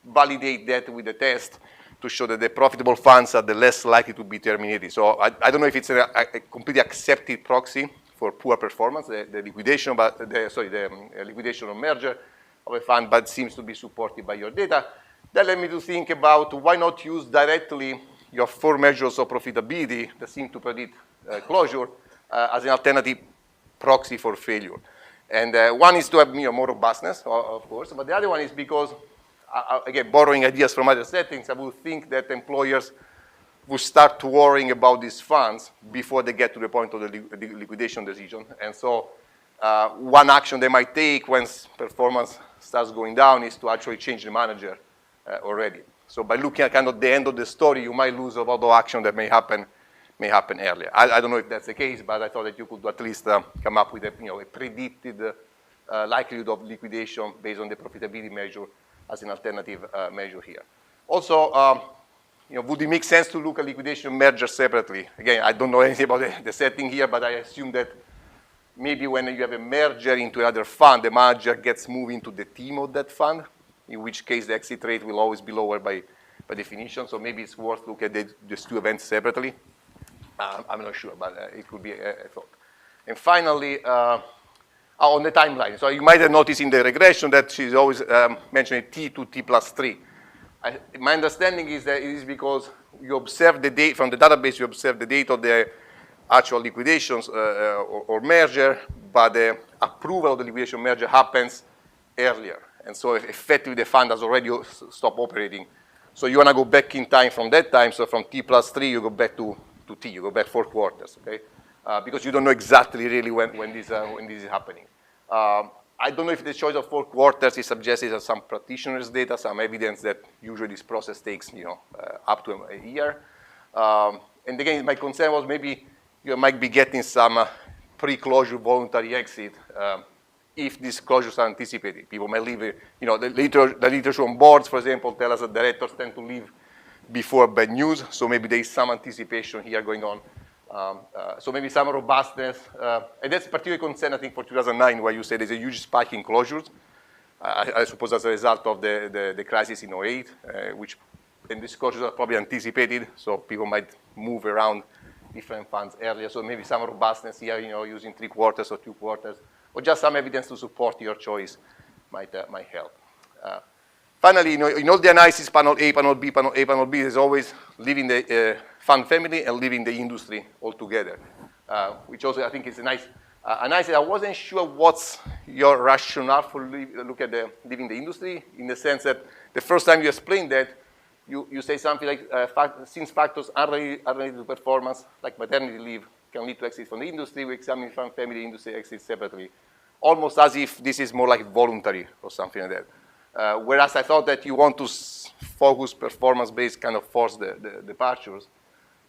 validate that with the test to show that the profitable funds are the less likely to be terminated. So I don't know if it's a completely accepted proxy for poor performance, the liquidation, the liquidation or merger of a fund, but seems to be supported by your data. That led me to think about why not use directly your 4 measures of profitability that seem to predict closure as an alternative proxy for failure. And one is to have more robustness, of course, but the other one is because again, borrowing ideas from other settings, I would think that employers will start worrying about these funds before they get to the point of the liquidation decision. And so one action they might take when performance starts going down is to actually change the manager already. So by looking at kind of the end of the story, you might lose a lot of action that may happen earlier. I don't know if that's the case, but I thought that you could at least come up with a predicted likelihood of liquidation based on the profitability measure as an alternative measure here. Also, would it make sense to look at liquidation merger separately? Again, I don't know anything about the setting here, but I assume that maybe when you have a merger into another fund, the manager gets moved into the team of that fund, in which case the exit rate will always be lower by definition. So maybe it's worth looking at these 2 events separately. I'm not sure, but it could be a thought. And finally, on the timeline. So you might have noticed in the regression that she's always mentioning T to T plus 3. My understanding is that it is because you observe the date from the database, you observe the date of the actual liquidations or merger, but the approval of the liquidation merger happens earlier. And so effectively the fund has already stopped operating. So you want to go back in time from that time. So from T plus 3, you go back to T, you go back 4 quarters, okay? Because you don't know exactly really when this is happening. I don't know if the choice of 4 quarters is suggested as some practitioners' data, some evidence that usually this process takes, up to a year. And again, my concern was maybe you might be getting some pre-closure voluntary exit if these closures are anticipated. People may leave, the literature on boards, for example, tell us that directors tend to leave before bad news, so maybe there is some anticipation here going on. So maybe some robustness, and that's particularly concern, I think, for 2009, where you say there's a huge spike in closures. I suppose as a result of the crisis in 2008, and these closures are probably anticipated, so people might move around different funds earlier. So maybe some robustness here, using 3 quarters or 2 quarters, or just some evidence to support your choice might help. Finally, in all the analysis, panel A, panel B, panel A, panel B, there's always leaving the fund family and leaving the industry altogether, which also I think is a nice analysis. I wasn't sure what's your rationale for look at leaving the industry, in the sense that the first time you explained that, you say something like, since factors are related to performance, like maternity leave, can lead to exit from the industry, we examine fund family industry exit separately. Almost as if this is more like voluntary or something like that. Whereas I thought that you want to focus performance-based, kind of force the departures.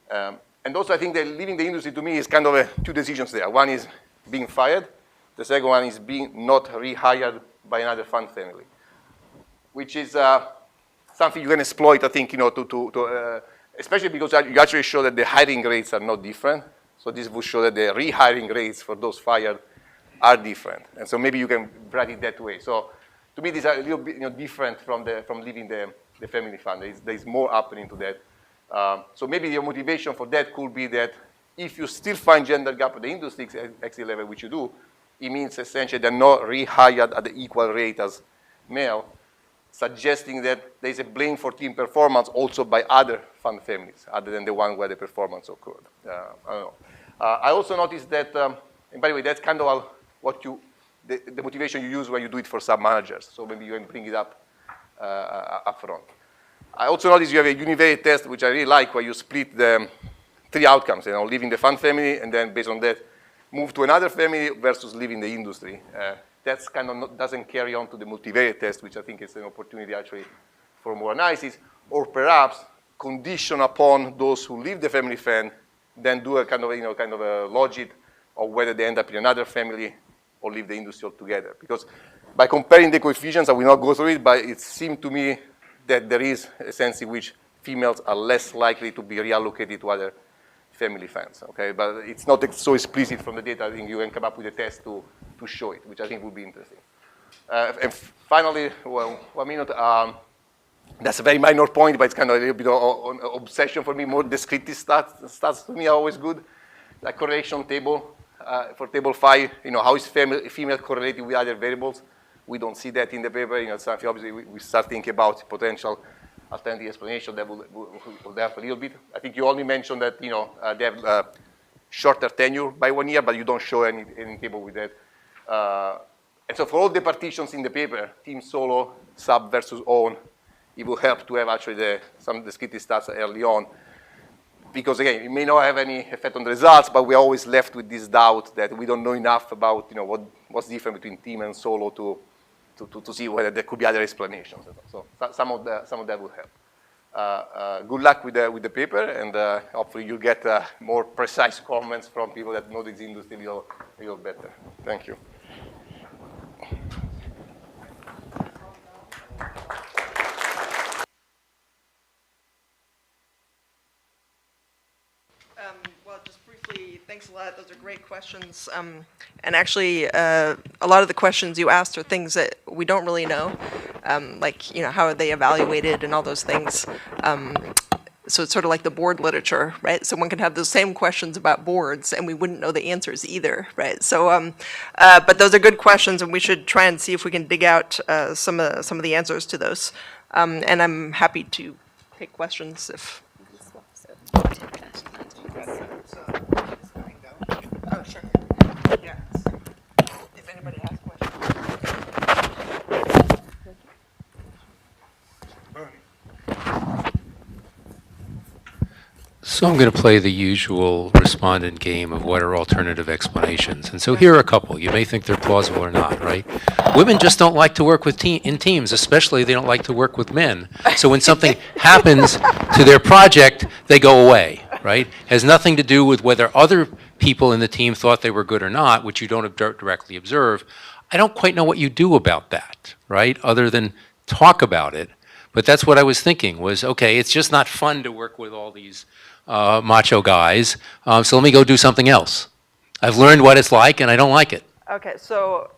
And also I think that leaving the industry to me is kind of 2 decisions there. One is being fired. The second one is being not rehired by another fund family, which is something you can exploit, I think, especially because you actually show that the hiring rates are not different. So this would show that the rehiring rates for those fired are different. And so maybe you can write it that way. So to me, these are a little bit different from leaving the family fund. There's more happening to that. So maybe your motivation for that could be that if you still find gender gap at the industry exit level, which you do, it means essentially they're not rehired at the equal rate as male, suggesting that there's a blame for team performance also by other fund families, other than the one where the performance occurred. I don't know. I also noticed that, and by the way, that's kind of the motivation you use when you do it for sub-managers. So maybe you can bring it up front. I also noticed you have a univariate test, which I really like, where you split the 3 outcomes, leaving the fund family, and then based on that, move to another family versus leaving the industry. That's kind of doesn't carry on to the multivariate test, which I think is an opportunity actually for more analysis, or perhaps condition upon those who leave the family fund, then do a kind of a logic of whether they end up in another family or leave the industry altogether. Because by comparing the coefficients, I will not go through it, but it seemed to me that there is a sense in which females are less likely to be reallocated to other family funds, okay? But it's not so explicit from the data. I think you can come up with a test to show it, which I think would be interesting. And finally, 1 minute, that's a very minor point, but it's kind of a little bit of an obsession for me. More descriptive stats to me are always good. Like correlation table, for table 5, how is female correlated with other variables? We don't see that in the paper. Something obviously we start thinking about potential alternative explanation that will help a little bit. I think you only mentioned that, they have shorter tenure by 1 year, but you don't show any table with that. And so for all the partitions in the paper, team solo, sub versus own, it will help to have actually some descriptive stats early on. Because again, it may not have any effect on the results, but we're always left with this doubt that we don't know enough about what's different between team and solo to see whether there could be other explanations. So some of that will help. Good luck with the paper, and hopefully you'll get more precise comments from people that know this industry a little better. Thank you. Well, just briefly, thanks a lot. Those are great questions. And actually, a lot of the questions you asked are things that we don't really know, like how are they evaluated and all those things. So it's sort of like the board literature, right? So one can have those same questions about boards, and we wouldn't know the answers either, right? So, but those are good questions, and we should try and see if we can dig out some of the answers to those. And I'm happy to take questions if. Oh, sure. Yeah. If anybody has questions. So I'm going to play the usual respondent game of what are alternative explanations. And so here are a couple. You may think they're plausible or not, right? Women just don't like to work with in teams, especially they don't like to work with men. So when something happens to their project, they go away, right? Has nothing to do with whether other people in the team thought they were good or not, which you don't directly observe. I don't quite know what you do about that, right? Other than talk about it. But that's what I was thinking was, okay, it's just not fun to work with all these macho guys, so let me go do something else. I've learned what it's like, and I don't like it. Okay, so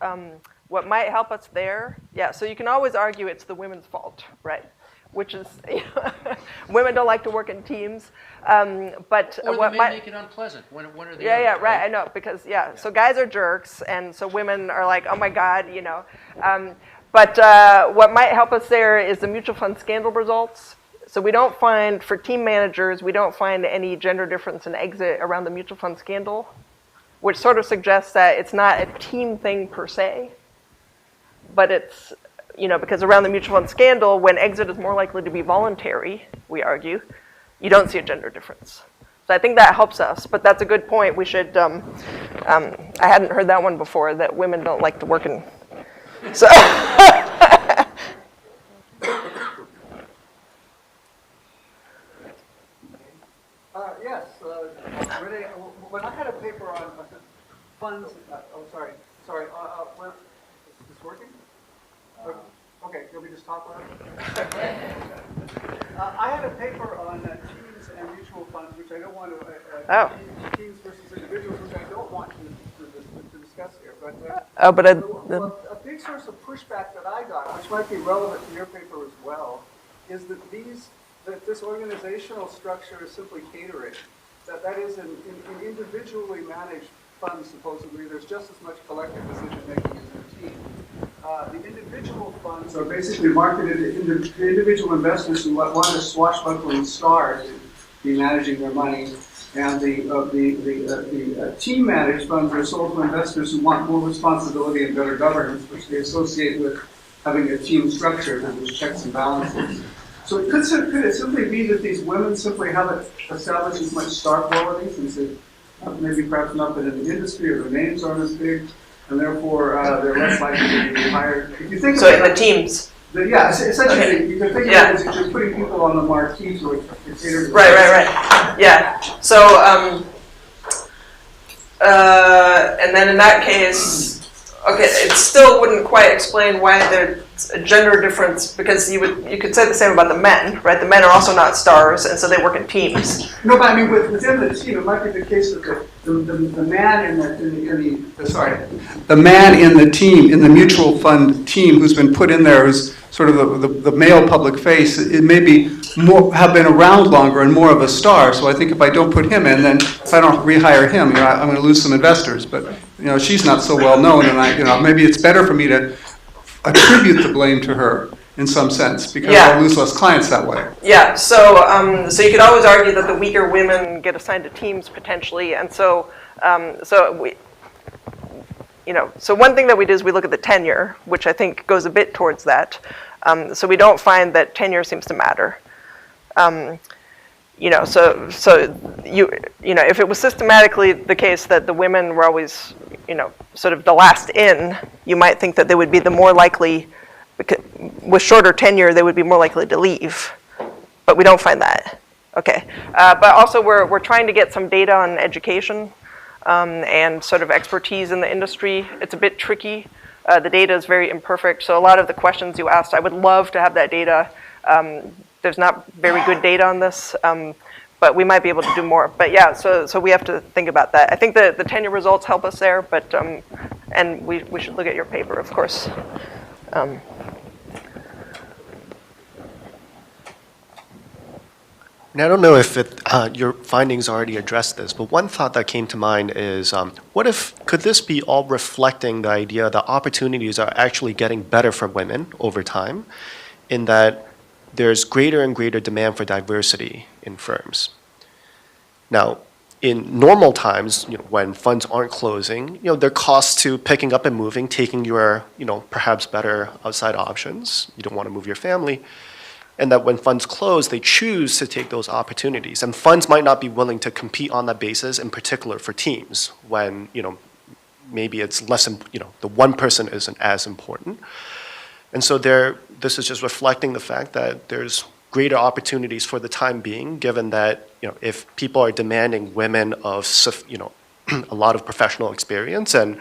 what might help us there, yeah, so you can always argue it's the women's fault, right? Which is, women don't like to work in teams, but or what they might make it unpleasant. When are they? yeah, right, I know, because, so guys are jerks, and so women are like, oh my God, But what might help us there is the mutual fund scandal results. So we don't find, for team managers, we don't find any gender difference in exit around the mutual fund scandal, which sort of suggests that it's not a team thing per se, but it's, because around the mutual fund scandal, when exit is more likely to be voluntary, we argue, you don't see a gender difference. So I think that helps us, but that's a good point. We should, I hadn't heard that one before, that women don't like to work in, so. Yes, Renee, when I had a paper on funds, sorry, is this working? Okay, can we just talk about it? I had a paper on teams and mutual funds, which I don't want to, teams versus individuals, which I don't want to discuss here, but a big source of pushback that I got, which might be relevant to your paper as well, is that this organizational structure is simply catering. That is, in individually managed funds, supposedly, there's just as much collective decision-making as in a team. The individual funds are basically marketed to individual investors who want a swashbuckling star to be managing their money, and the team-managed funds are sold to investors who want more responsibility and better governance, which they associate with having a team structure that has checks and balances. So could it simply be that these women simply haven't established as much star quality since it maybe perhaps not been in the industry or their names aren't as big, and therefore they're less likely to be hired? If you think so in the teams? Essentially, you can think of it as if you're putting people on the marquee to cater to. Right. Yeah. So, and then in that case, okay, it still wouldn't quite explain why there's a gender difference, because you could say the same about the men, right? The men are also not stars, and so they work in teams. No, but I mean within the team, it might be the case that the man in the man in the team, in the mutual fund team, who's been put in there as sort of the male public face, it may be have been around longer and more of a star. So I think if I don't put him in, then if I don't rehire him, I'm going to lose some investors. But she's not so well known, and maybe it's better for me to attribute the blame to her in some sense, because I'll lose less clients that way. Yeah. So so you could always argue that the weaker women get assigned to teams potentially, and so so one thing that we do is we look at the tenure, which I think goes a bit towards that. So we don't find that tenure seems to matter. So if it was systematically the case that the women were always, sort of the last in, you might think that they would be the more likely, with shorter tenure, they would be more likely to leave. But we don't find that. Okay. But also we're trying to get some data on education and sort of expertise in the industry. It's a bit tricky. The data is very imperfect. So a lot of the questions you asked, I would love to have that data. There's not very good data on this, but we might be able to do more. But yeah, so we have to think about that. I think the tenure results help us there, but and we should look at your paper, of course. And I don't know if your findings already addressed this, but one thought that came to mind is, could this be all reflecting the idea that opportunities are actually getting better for women over time, in that there's greater and greater demand for diversity in firms? Now, in normal times, when funds aren't closing, there are costs to picking up and moving, taking your, perhaps better outside options. You don't want to move your family. and that when funds close, they choose to take those opportunities. And funds might not be willing to compete on that basis, in particular for teams, when maybe it's less, the one person isn't as important. And so this is just reflecting the fact that there's greater opportunities for the time being, given that if people are demanding women of a lot of professional experience, and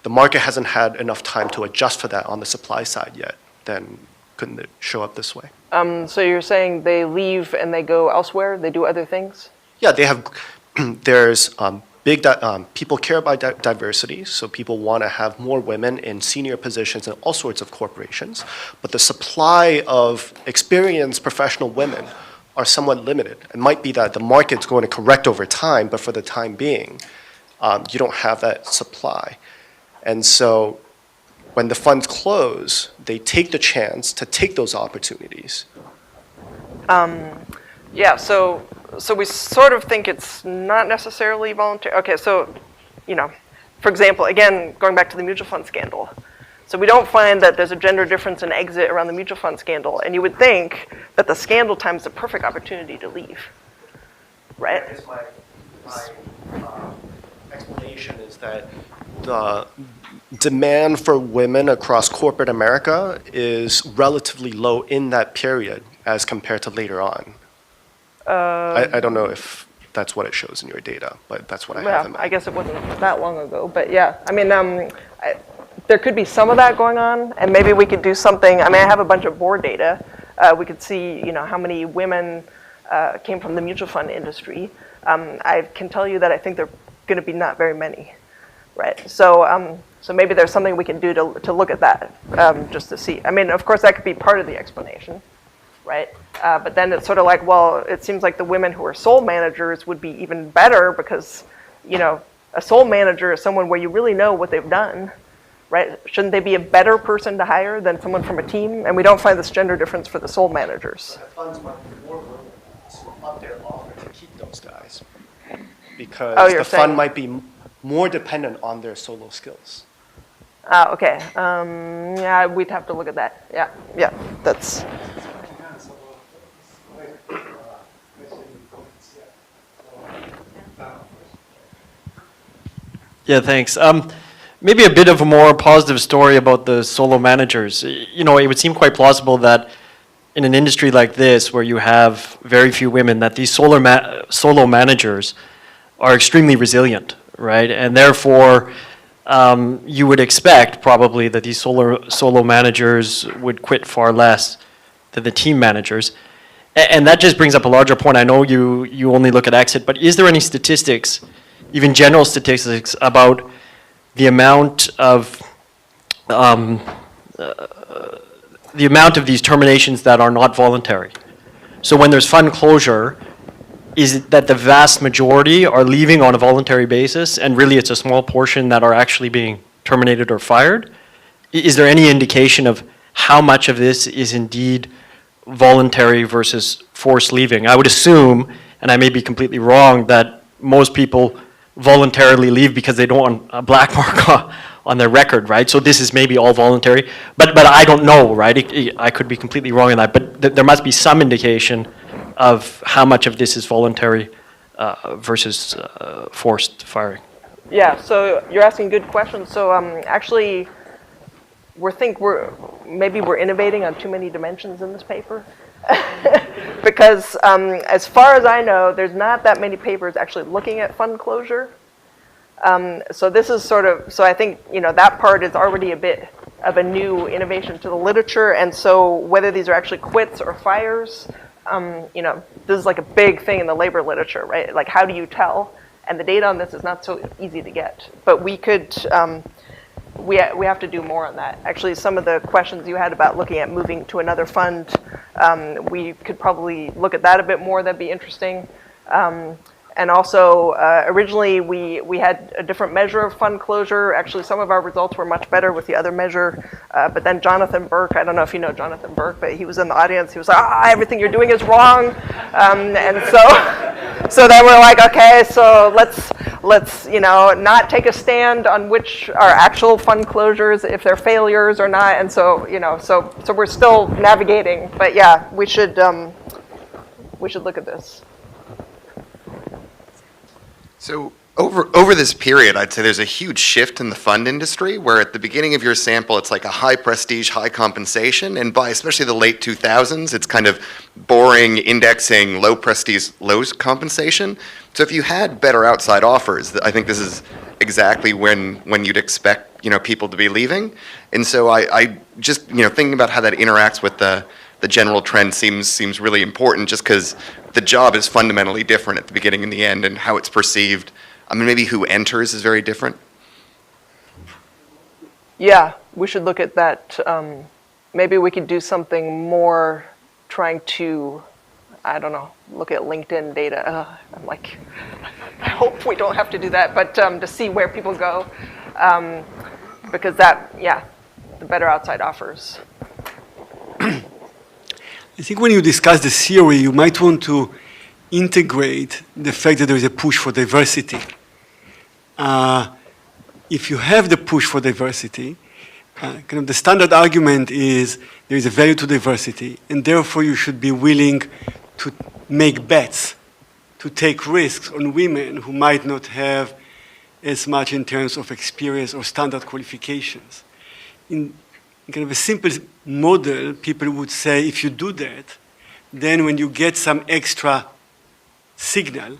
the market hasn't had enough time to adjust for that on the supply side yet, then couldn't it show up this way? So you're saying they leave and they go elsewhere? They do other things? Yeah, they have. There's people care about diversity, so people want to have more women in senior positions in all sorts of corporations. But the supply of experienced professional women are somewhat limited. It might be that the market's going to correct over time, but for the time being, you don't have that supply. And so when the funds close, they take the chance to take those opportunities. Yeah, so we sort of think it's not necessarily voluntary. Okay, so, for example, again, going back to the mutual fund scandal. So we don't find that there's a gender difference in exit around the mutual fund scandal, and you would think that the scandal time is the perfect opportunity to leave, right? I guess my explanation is that the demand for women across corporate America is relatively low in that period as compared to later on. I don't know if that's what it shows in your data, but that's what I have in mind. I guess it wasn't that long ago, but yeah. I mean, there could be some of that going on, and maybe we could do something. I mean, I have a bunch of board data. We could see, how many women came from the mutual fund industry. I can tell you that I think they're going to be not very many, right? So maybe there's something we can do to look at that, just to see. I mean, of course, that could be part of the explanation, right? But then it's sort of like, well, it seems like the women who are sole managers would be even better because, a sole manager is someone where you really know what they've done, right? Shouldn't they be a better person to hire than someone from a team? And we don't find this gender difference for the sole managers. But the funds might be more willing to up their offer to keep those guys because the fund might be more dependent on their solo skills. Okay. Yeah, we'd have to look at that. Yeah, that's. Yeah, thanks. Maybe a bit of a more positive story about the solo managers. It would seem quite plausible that in an industry like this, where you have very few women, that these solo managers are extremely resilient, right? And therefore, you would expect probably that these solo managers would quit far less than the team managers. And that just brings up a larger point. I know you only look at exit, but is there any statistics, even general statistics, about the amount of these terminations that are not voluntary? So when there's fund closure, is it that the vast majority are leaving on a voluntary basis, and really it's a small portion that are actually being terminated or fired? Is there any indication of how much of this is indeed voluntary versus forced leaving? I would assume, and I may be completely wrong, that most people voluntarily leave because they don't want a black mark on their record, right? So this is maybe all voluntary, but I don't know, right? I could be completely wrong in that, but there must be some indication of how much of this is voluntary versus forced firing. Yeah, so you're asking good questions. So actually, we're innovating on too many dimensions in this paper. Because as far as I know, there's not that many papers actually looking at fund closure. So this is so I think, that part is already a bit of a new innovation to the literature. And so whether these are actually quits or fires, this is like a big thing in the labor literature, right? Like, how do you tell? And the data on this is not so easy to get. But we could, we have to do more on that. Actually, some of the questions you had about looking at moving to another fund, we could probably look at that a bit more. That'd be interesting. And also, originally, we had a different measure of fund closure. Actually, some of our results were much better with the other measure. But then Jonathan Burke, I don't know if you know Jonathan Burke, but he was in the audience. He was like, everything you're doing is wrong. And so So then we're like, okay, so let's not take a stand on which are actual fund closures, if they're failures or not. And so so we're still navigating. But yeah, we should look at this. So over this period, I'd say there's a huge shift in the fund industry where at the beginning of your sample, it's like a high prestige, high compensation. And by especially the late 2000s, it's kind of boring, indexing, low prestige, low compensation. So if you had better outside offers, I think this is exactly when you'd expect people to be leaving. And so I just thinking about how that interacts with the general trend seems really important, just because the job is fundamentally different at the beginning and the end, and how it's perceived. I mean, maybe who enters is very different. Yeah, we should look at that. Maybe we could do something more trying to, I don't know, look at LinkedIn data. I'm like, I hope we don't have to do that, but to see where people go. Because that, yeah, the better outside offers. I think when you discuss the theory, you might want to integrate the fact that there is a push for diversity. If you have the push for diversity, kind of the standard argument is there is a value to diversity, and therefore you should be willing to make bets, to take risks on women who might not have as much in terms of experience or standard qualifications. In kind of a simple model, people would say if you do that, then when you get some extra signal,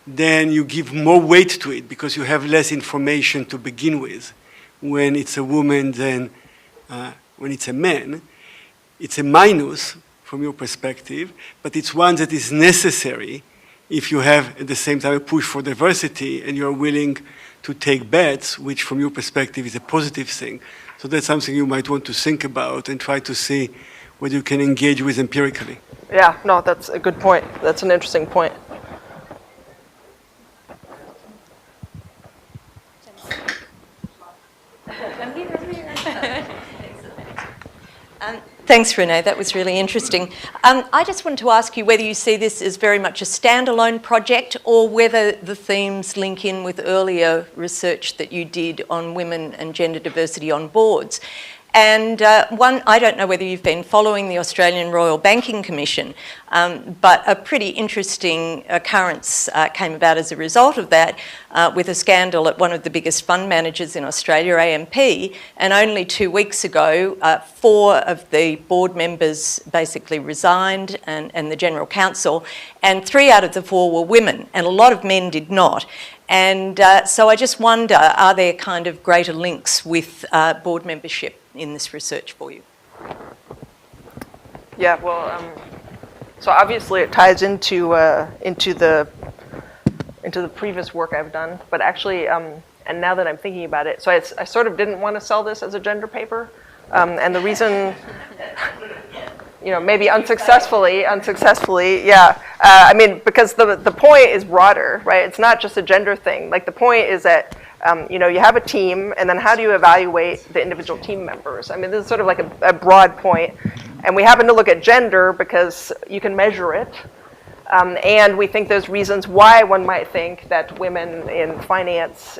then you give more weight to it because you have less information to begin with when it's a woman than when it's a man. It's a minus from your perspective, but it's one that is necessary if you have at the same time a push for diversity and you're willing to take bets, which from your perspective is a positive thing. So that's something you might want to think about and try to see what you can engage with empirically. Yeah, no, that's a good point. That's an interesting point. Thanks, Renee. That was really interesting. I just wanted to ask you whether you see this as very much a standalone project or whether the themes link in with earlier research that you did on women and gender diversity on boards. And I don't know whether you've been following the Australian Royal Banking Commission, but a pretty interesting occurrence came about as a result of that with a scandal at one of the biggest fund managers in Australia, AMP, and only 2 weeks ago, 4 of the board members basically resigned and the General Counsel, and 3 out of the 4 were women, and a lot of men did not. And so I just wonder, are there kind of greater links with board membership in this research for you? Yeah, well, so obviously it ties into the previous work I've done, but actually, and now that I'm thinking about it, so I sort of didn't want to sell this as a gender paper, and the reason, maybe unsuccessfully, yeah. I mean, because the point is broader, right? It's not just a gender thing. Like the point is that you have a team, and then how do you evaluate the individual team members? I mean, this is sort of like a broad point, and we happen to look at gender because you can measure it, and we think there's reasons why one might think that women in finance,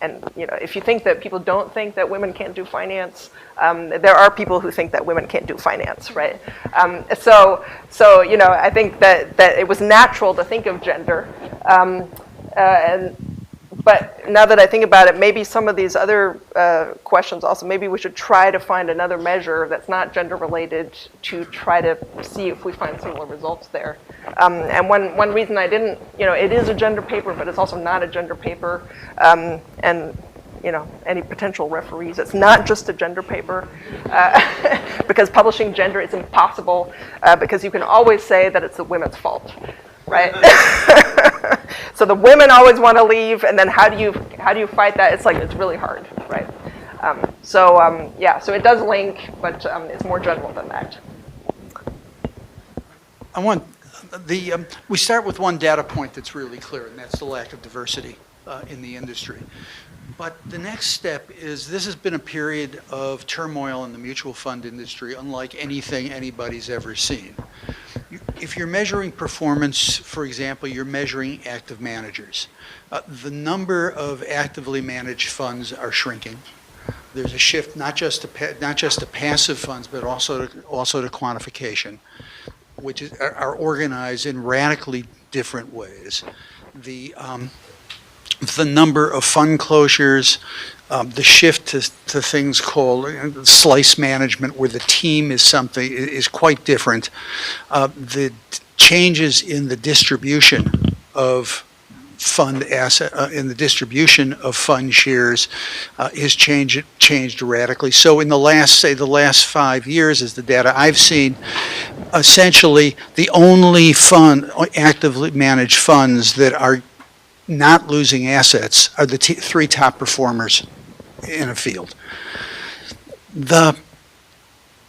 and if you think that people don't think that women can't do finance, there are people who think that women can't do finance, right? So I think that it was natural to think of gender, but now that I think about it, maybe some of these other questions also, maybe we should try to find another measure that's not gender related to try to see if we find similar results there. And one reason I didn't, it is a gender paper, but it's also not a gender paper. And any potential referees, it's not just a gender paper, because publishing gender is impossible, because you can always say that it's the women's fault, right? So the women always want to leave, and then how do you fight that? It's really hard, right? So it does link, but it's more general than that. We start with one data point that's really clear, and that's the lack of diversity in the industry. But the next step is this has been a period of turmoil in the mutual fund industry unlike anything anybody's ever seen. if you're measuring performance, for example, you're measuring active managers. The number of actively managed funds are shrinking. There's a shift not just to passive funds, but also to quantification, which are organized in radically different ways. The number of fund closures, the shift to things called slice management, where the team is quite different. The changes in the distribution of fund in the distribution of fund shares has changed radically. So in the last 5 years, as the data I've seen, essentially the only actively managed funds that are not losing assets are the three top performers in a field.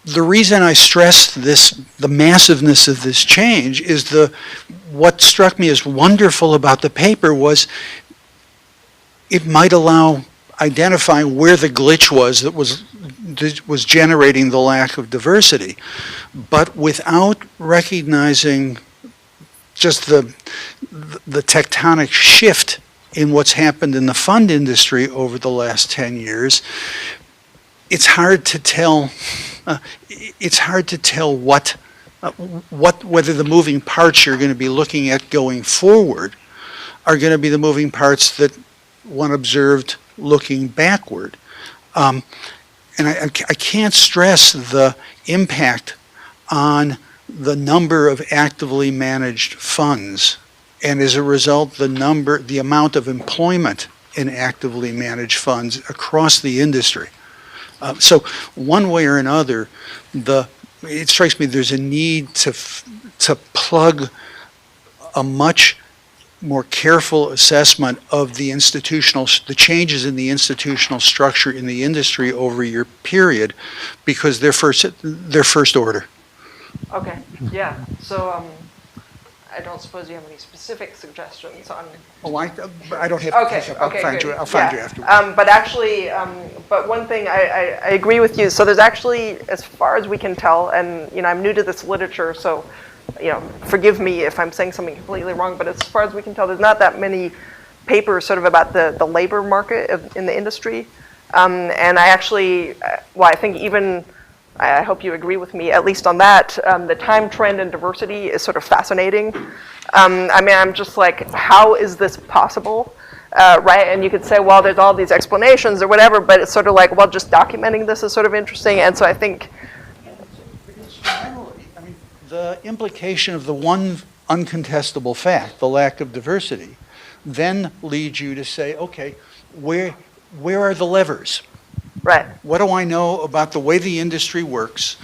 The reason I stress the massiveness of this change is what struck me as wonderful about the paper was it might allow identifying where the glitch was that was generating the lack of diversity, but without recognizing just the tectonic shift in what's happened in the fund industry over the last 10 years. It's hard to tell. Whether the moving parts you're going to be looking at going forward are going to be the moving parts that one observed looking backward. And I can't stress the impact on the number of actively managed funds, and as a result, the amount of employment in actively managed funds across the industry. So one way or another, it strikes me there's a need to plug a much more careful assessment of the changes in the institutional structure in the industry over your period, because they're first order. Okay, yeah. So I don't suppose you have any specific suggestions on. Oh, I don't have. Okay, I'll okay, find good. you. I'll find Yeah. you afterwards. But actually, but one thing I agree with you. So there's actually, as far as we can tell, and I'm new to this literature, so forgive me if I'm saying something completely wrong. But as far as we can tell, there's not that many papers sort of about the labor market in the industry. And I actually, I think even. I hope you agree with me, at least on that. The time trend and diversity is sort of fascinating. I'm just like, how is this possible, right? And you could say, well, there's all these explanations or whatever, but it's sort of like, well, just documenting this is sort of interesting. And so I think. The implication of the one uncontestable fact, the lack of diversity, then leads you to say, okay, where are the levers? Right. What do I know about the way the industry works?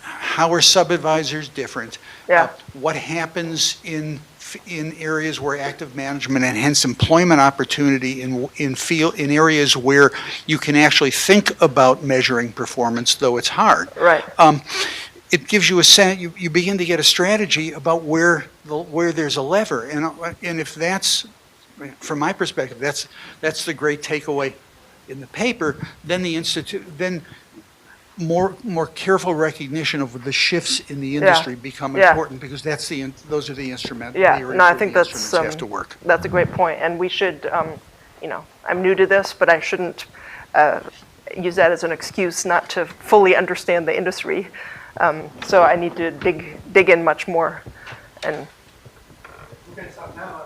How are sub-advisors different? Yeah. What happens in areas where active management and hence employment opportunity in areas where you can actually think about measuring performance, though it's hard. Right. It gives you a sense. You begin to get a strategy about where there's a lever, and if that's, from my perspective, that's the great takeaway in the paper. Then more careful recognition of the shifts in the industry become important, because those are the instruments. Yeah, no, I think that's have to work. That's a great point, and we should. I'm new to this, but I shouldn't use that as an excuse not to fully understand the industry. So I need to dig in much more, and. Okay, stop now.